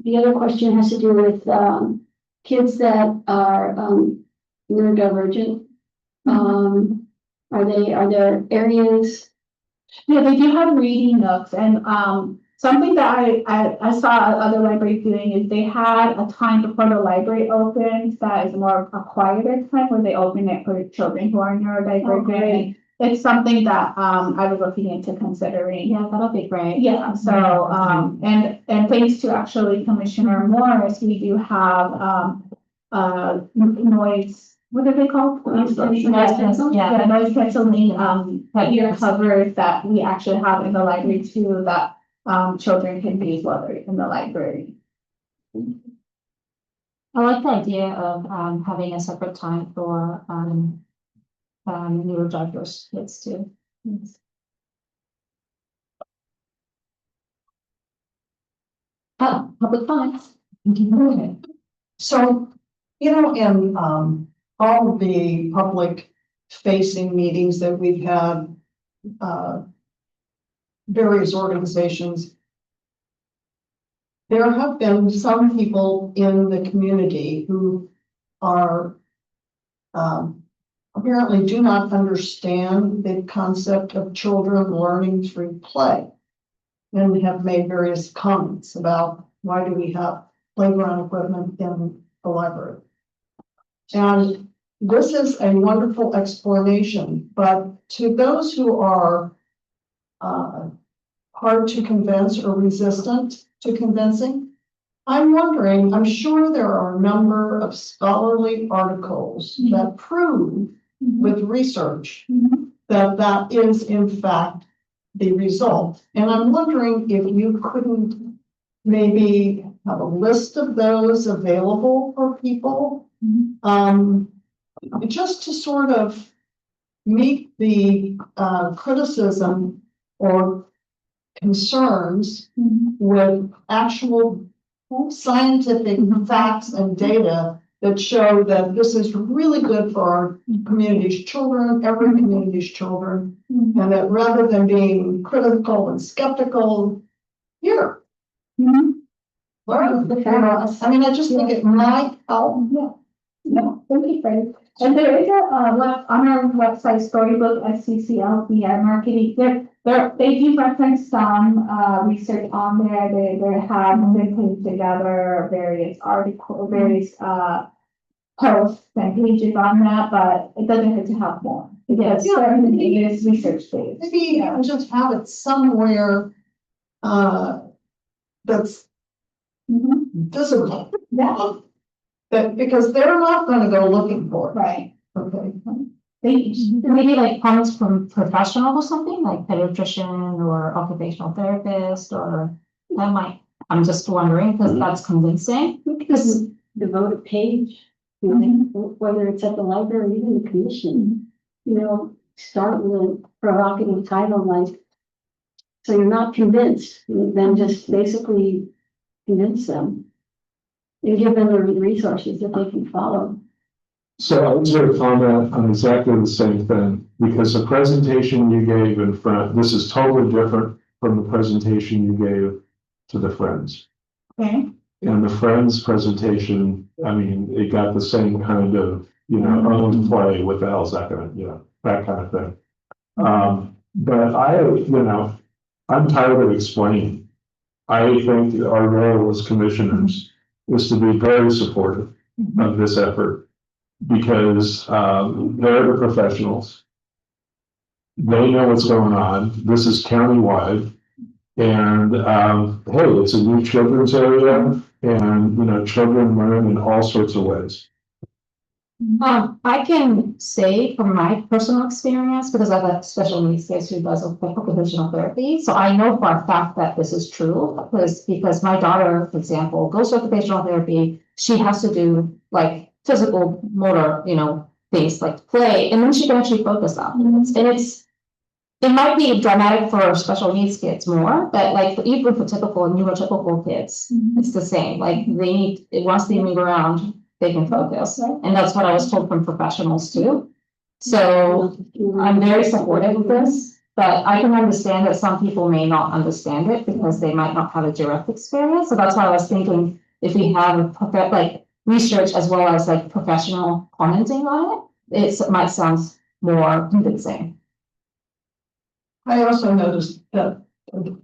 the other question has to do with kids that are neurodivergent. Are there areas? Yeah, they do have reading nooks, and something that I saw other libraries doing is they had a time before the library opens that is more a quieter time where they open it for children who are neurodivergent. Okay. It's something that I was looking into considering. Yeah, that'll be great. Yeah, so and thanks to actually Commissioner Morris, we do have noise. What are they called? Noise canceling. Yeah, noise canceling ear covers that we actually have in the library too, that children can use while they're in the library. I like the idea of having a separate time for neurodiverse kids too. Public comments. So, you know, in all of the public facing meetings that we've had, various organizations, there have been some people in the community who are apparently do not understand the concept of children learning through play, and have made various comments about why do we have playground equipment in the library. And this is a wonderful explanation, but to those who are hard to convince or resistant to convincing, I'm wondering, I'm sure there are a number of scholarly articles that prove with research that that is in fact the result. And I'm wondering if you couldn't maybe have a list of those available for people, just to sort of meet the criticism or concerns with actual scientific facts and data that show that this is really good for our community's children, every community's children, and that rather than being critical and skeptical, here. Learn. I mean, I just think it might help. No, thank you, Fred. And there is on our website, Storybook SCCLBI marketing, they do reference some research on there. They have been putting together various articles, various posts and pages on that, but it doesn't hurt to have more. Because certainly it is research based. Maybe you can just have it somewhere that's visible. Yeah. That, because they're not gonna go looking for it. Right. Okay. Maybe like comments from professional or something, like pediatrician or occupational therapist, or that might, I'm just wondering, because that's convincing. Because devote a page, you know, whether it's at the library or even the commission, you know, start with a provocative title like, so you're not convinced, then just basically convince them. And give them the resources that they can follow. So I was going to comment on exactly the same thing, because the presentation you gave in front, this is totally different from the presentation you gave to the Friends. Okay. And the Friends presentation, I mean, it got the same kind of, own play, what the hell's that gonna, that kind of thing. But I'm tired of explaining. I think our role as commissioners is to be very supportive of this effort, because they're the professionals. They know what's going on. This is countywide. And hey, it's a new children's area, and children learn in all sorts of ways. I can say from my personal experience, because I have a special needs case who does occupational therapy, so I know for a fact that this is true, because my daughter, for example, goes to occupational therapy, she has to do like physical motor, things like play, and then she can actually focus on it. And it might be dramatic for special needs kids more, but like even for typical neurotypical kids, it's the same. Like once they move around, they can focus. And that's what I was told from professionals too. So I'm very supportive of this, but I can understand that some people may not understand it because they might not have a direct experience. So that's why I was thinking if we have like research as well as like professional commenting on it, it might sound more convincing. I also noticed that the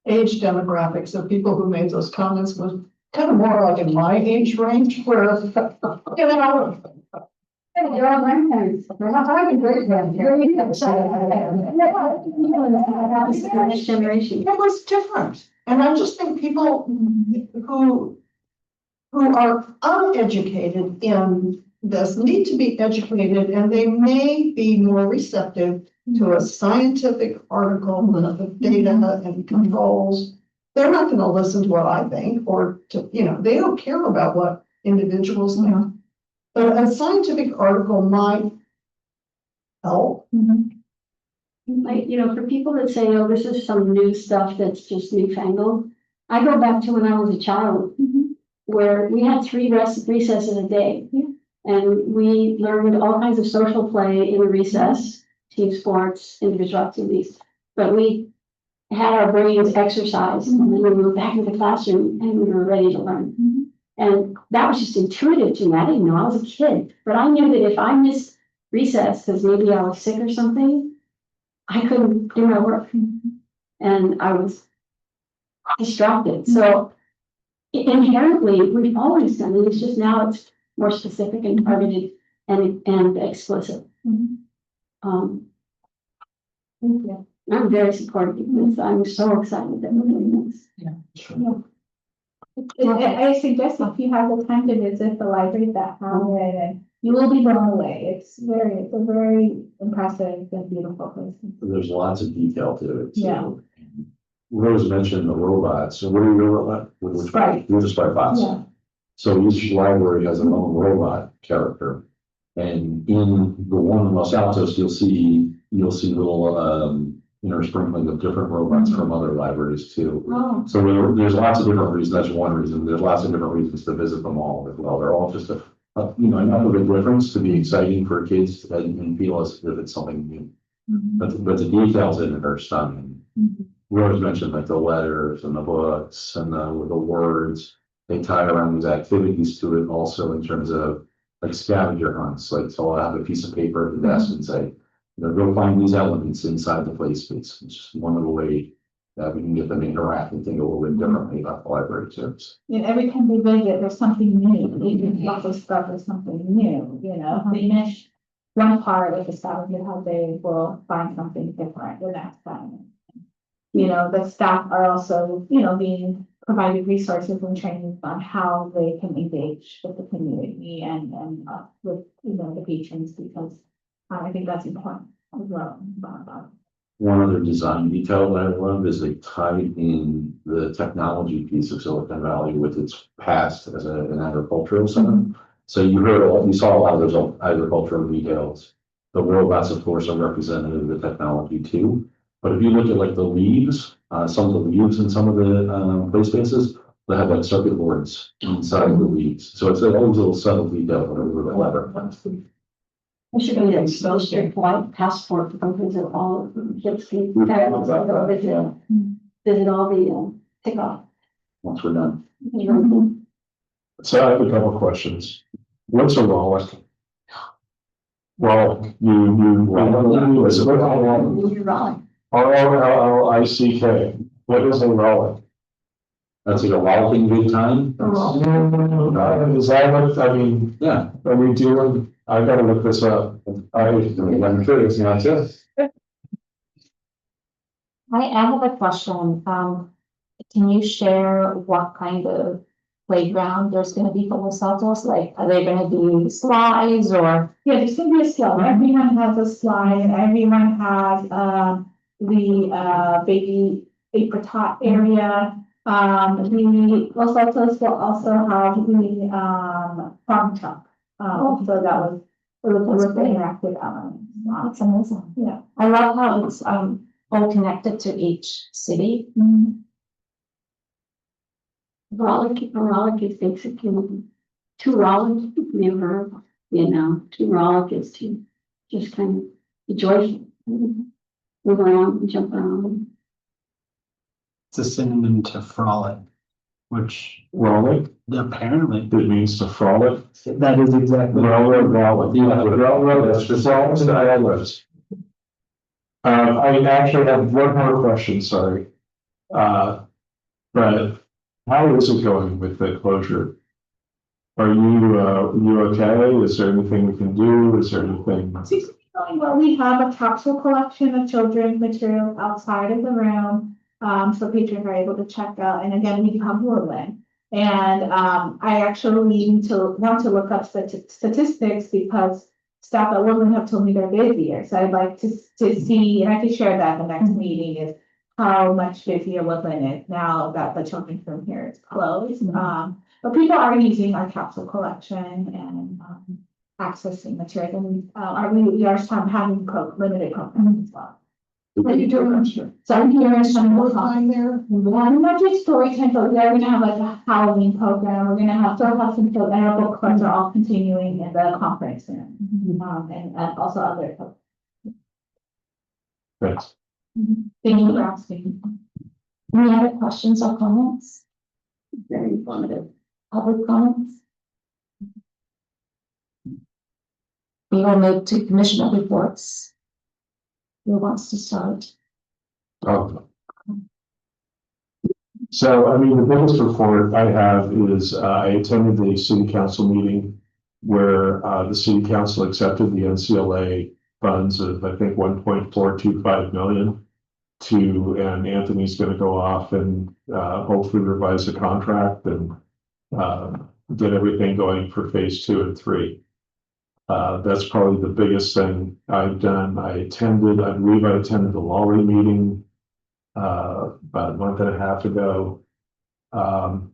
age demographics of people who made those comments was kind of more like in my age range, where, You're all grandparents. I'm a great grandparent. Next generation. it was different. And I just think people who are uneducated in this need to be educated, and they may be more receptive to a scientific article with data and controls. They're not going to listen to what I think, or to, they don't care about what individuals think. But a scientific article might help. Like, for people that say, oh, this is some new stuff that's just newfangled, I go back to when I was a child, where we had 3 recesses a day. And we learned all kinds of social play in the recess, team sports, individual activities. But we had our brains exercised, and then we were back in the classroom and we were ready to learn. And that was just intuitive to me. I didn't know, I was a kid, but I knew that if I missed recess, because maybe I was sick or something, I couldn't do my work. And I was distracted. So inherently, we've always done it. It's just now it's more specific and targeted and explicit. Um, I'm very supportive of this. I'm so excited that we're doing this. I suggest if you have the time to visit the library that have it, and you will be blown away. It's a very impressive and beautiful place. There's lots of detail to it. So. Yeah. Rose mentioned the robots. So what are your robot? Sprite. You're the Sprite bots. Yeah. So each library has their own robot character. And in the one in Los Altos, you'll see little, sprinkling of different robots from other libraries too. Oh. So there's lots of different reasons. That's one reason. There's lots of different reasons to visit them all as well. They're all just enough of a difference to be exciting for kids and feel as if it's something new. But the details in it are stunning. Rose mentioned like the letters and the books and the words. They tie around these activities to it also in terms of like scavenger hunts. Like, so I'll have a piece of paper at the desk and say, go find these elements inside the play space. It's just one little way that we can get them to interact and think a little bit differently about the library service. And every time they visit, there's something new. Even lots of stuff is something new, If they miss one part of the scavenger hunt, they will find something different the next time. The staff are also, being provided resources and trainings on how they can engage with the community and with, the patrons, because I think that's important as well. One other design detail that I love is they tied in the technology piece of Silicon Valley with its past as an agricultural center. So you saw a lot of those agricultural details. The robots, of course, are representative of the technology too. But if you look at like the leaves, some of the leaves in some of the play spaces, they have like circuit boards inside the leaves. So it's always a little subtle detail, but a little bit clever. I should be an exposure white passport to go visit all of the kids. Visit all the kickoff. Once we're done. So I have a couple of questions. What's a rollick? Well, You're right. ROLLICK. What is a rollick? That's like a rollicking good time. Is that what, Yeah. are we doing? I gotta look this up. I'm curious, not just. I have a question. Can you share what kind of playground there's gonna be for Los Altos? Like, are they gonna be slides or? Yeah, there's gonna be a slide. Everyone has a slide. Everyone has the baby apron tot area. The Los Altos will also have the farm truck. So that was interactive elements. That's amazing. Yeah. I love how it's all connected to each city. Rollick is basically to rollick, never, to rollick is to just kind of be joyful. Move around and jump around. It's a synonym to frolic, which rollick? apparently It means to frolic. that is exactly. Railroad, that's just all the islands. I actually have one more question, sorry. But how is it going with the closure? Are you okay? Is there anything we can do? Is there anything? Well, we have a capsule collection of children's materials outside of the room. So patrons are able to check out, and again, we do have Woodland. And I actually want to look up statistics because staff at Woodland have told me they're busier. So I'd like to see, and I can share that in the next meeting, is how much busier Woodland is now that the children's room here is closed. But people are using our capsule collection and accessing materials, and we are having limited programs as well. What are you doing? So I'm here some more Time there? not just story time, but we're gonna have like a Halloween program, we're gonna have some and our book clubs are all continuing in the conference and also other. Thanks. Thank you for asking. Any other questions or comments? Very informative. Public comments? We will move to commissioner reports. Who wants to start? So, I mean, the biggest report I have is, I attended the city council meeting where, the city council accepted the NCLA funds of, I think, 1.425 million and Anthony's gonna go off and, hopefully revise the contract and, get everything going for phase 2 and 3. That's probably the biggest thing I've done. I believe I attended the Lowry meeting about a month and a half ago, and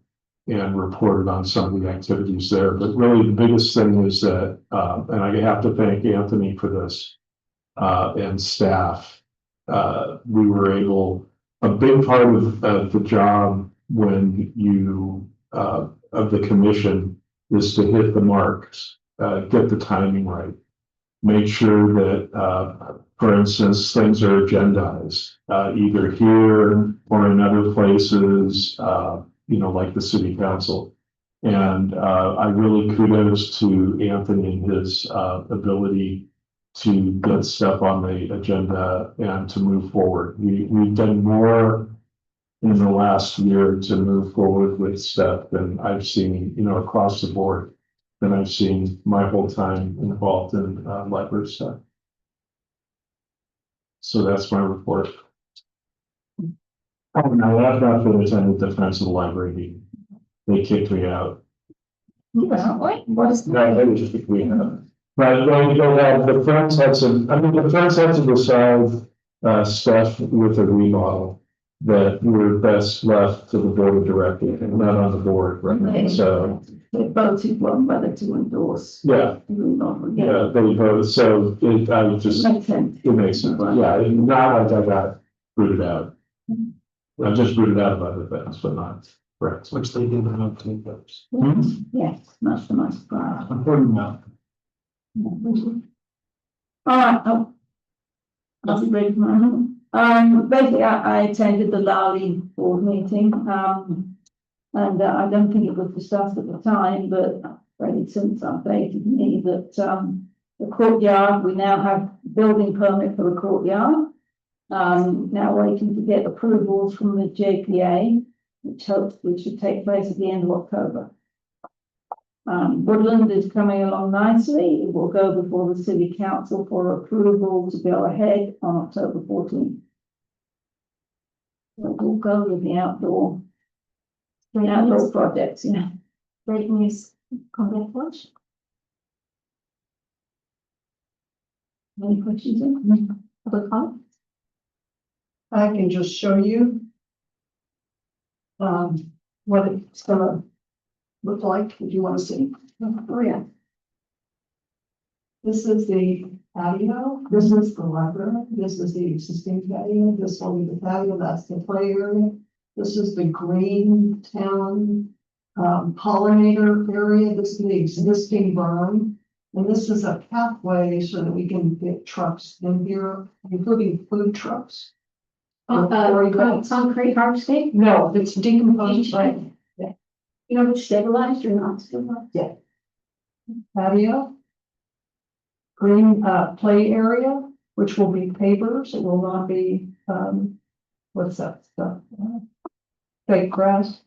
reported on some of the activities there. But really the biggest thing is that, and I have to thank Anthony for this, and staff. We were able, a big part of the job when you, of the commission is to hit the marks, get the timing right. Make sure that, for instance, things are agendized, either here or in other places, like the city council. And I really kudos to Anthony and his ability to get stuff on the agenda and to move forward. We've done more in the last year to move forward with stuff than I've seen, across the board, than I've seen my whole time involved in library stuff. So that's my report. Oh, no, I've not finished on the defense of the library meeting. They kicked me out. What is? No, they were just between them. But the friends had the friends had to decide stuff with a remodel that were best left to the board of directors, not on the board, right? So. They voted one whether to endorse. Yeah, Yeah. they voted, so I just, Makes sense. it makes sense, yeah, not like I got rooted out. I just rooted out of other things, but not, correct. Which they did not take those. Yes, that's the nice part. Important now. All right, I'll be ready for my basically, I attended the Lowry board meeting, and I don't think it was discussed at the time, but Freddie since updated me that, the courtyard, we now have building permit for the courtyard. Now waiting to get approvals from the JPA, which should take place at the end of October. Woodland is coming along nicely. It will go before the city council for approval to go ahead on October 14th. We'll go with the outdoor projects, Great news. Congratulations. Any questions? Public comment? I can just show you what it's gonna look like, if you want to see. Oh, yeah. This is the patio, this is the library, this is the existing patio, this will be the patio, that's the play area. This is the green town pollinator area, this is the existing barn. And this is a pathway so that we can get trucks in here, including food trucks. Concrete hardscape, No, it's decomposed, right? it's stabilized or not stabilized? Patio. Green play area, which will be pavers, it will not be, what's that stuff? Fake grass.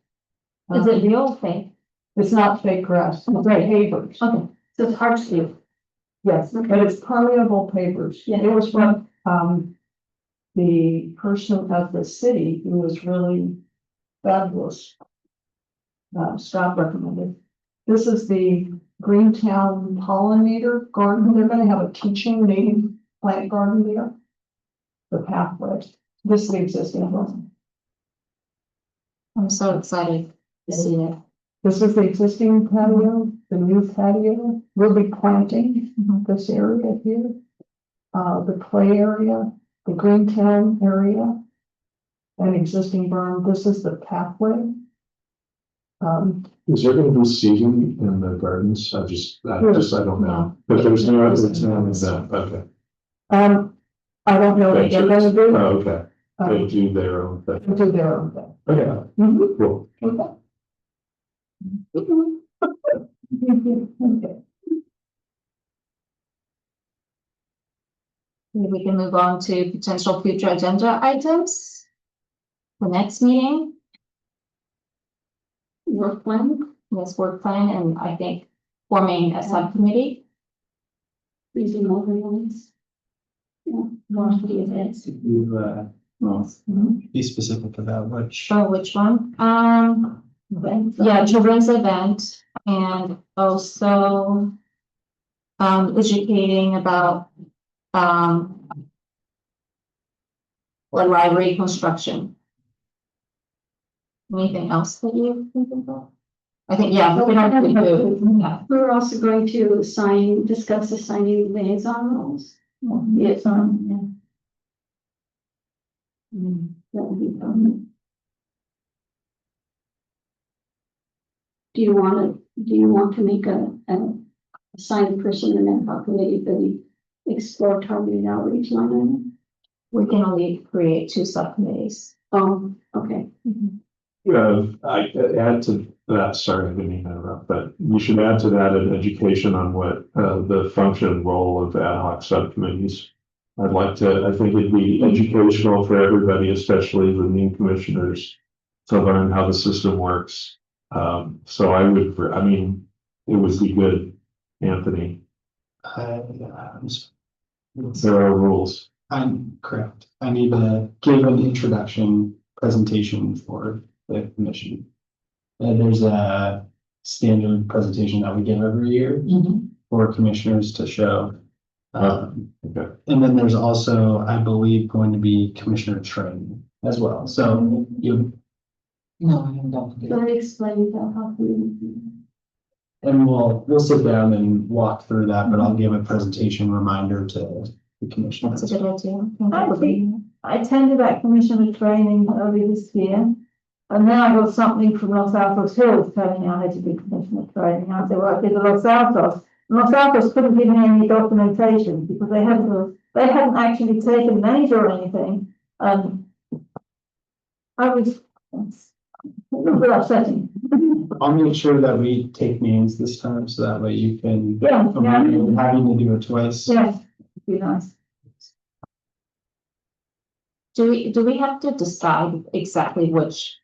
Is it real fake? It's not fake grass, it's pavers. Okay. So it's hardscape. Yes, but it's permeable pavers. Yeah. It was from, the person of the city who was really fabulous. Scott recommended. This is the Greentown pollinator garden. They're gonna have a teaching native plant garden there. The pathway. This is the existing one. I'm so excited to see it. This is the existing patio, the new patio. We'll be planting this area here. The play area. the Greentown area. An existing berm, this is the pathway. Is there gonna be seating in the gardens? I don't know. But there's no, it's not in that, okay. I don't know what they're gonna do. Oh, okay. They Um, do their own thing. They do their own thing. Okay, Mhm. cool. Okay. Okay. Maybe we can move on to potential future agenda items. The next meeting, Work plan, yes, work plan, and I think forming a subcommittee. using overlays. Yeah, want to be events. You, Yes. be specific about which. Sure, which one? Yeah, children's event and also educating about or library construction. Anything else that you think about? I think, yeah, we don't have to do, yeah. We're also going to discuss assigning liaison roles. Yes, that would be fun. Do you want to make a assign a person in that committee for the explore targeted outreach line item? We can only create 2 subcommittees. Oh, okay. I add to that, sorry, I didn't mean to interrupt, but you should add to that an education on what the function and role of ad hoc subcommittees. I think it'd be educational for everybody, especially the new commissioners, to learn how the system works. So it would be good, Anthony, there are rules. I'm correct. I need to give an introduction presentation for the commission. There's a standard presentation that we give every year for commissioners to show. Okay. And then there's also, I believe, going to be commissioner training as well. So you, No, I am done. So explain that how we. and we'll sit down and walk through that, but I'll give a presentation reminder to the commission. That's a good idea. I think I attended that commissioner training earlier this year. And then I got something from Los Altos Hills telling me I had to do commissioner training. I said, well, I did the Los Altos. Los Altos couldn't give me any documentation because they hadn't actually taken names or anything. I was a little bit upsetting. I'll make sure that we take names this time, so that way you can. Yeah, yeah. Having to do it twice. Yes, it'd be nice. Do we have to decide exactly which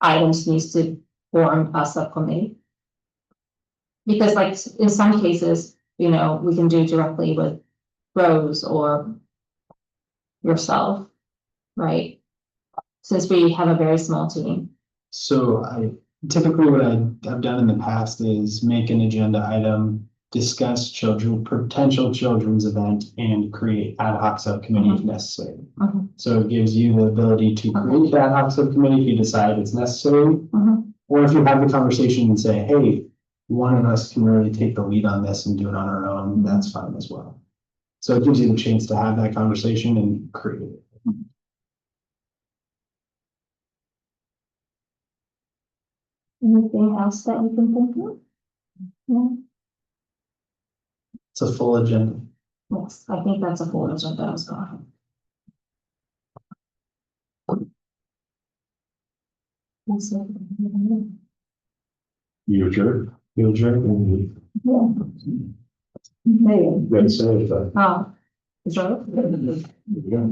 items needs to form a subcommittee? Because like in some cases, we can do directly with Rose or yourself, right? Since we have a very small team. So typically what I've done in the past is make an agenda item, discuss potential children's event, and create ad hoc subcommittee if necessary. Mhm. So it gives you the ability to create the ad hoc subcommittee if you decide it's necessary. Mhm. Or if you have the conversation and say, hey, one of us can really take the lead on this and do it on our own, that's fine as well. So it gives you the chance to have that conversation and create it. Anything else that you can think of? No? It's a full agenda. Yes, I think that's a full agenda as well. You adjourn? You adjourn? Yeah. Maybe. Then say it. Oh, is that it? Yeah.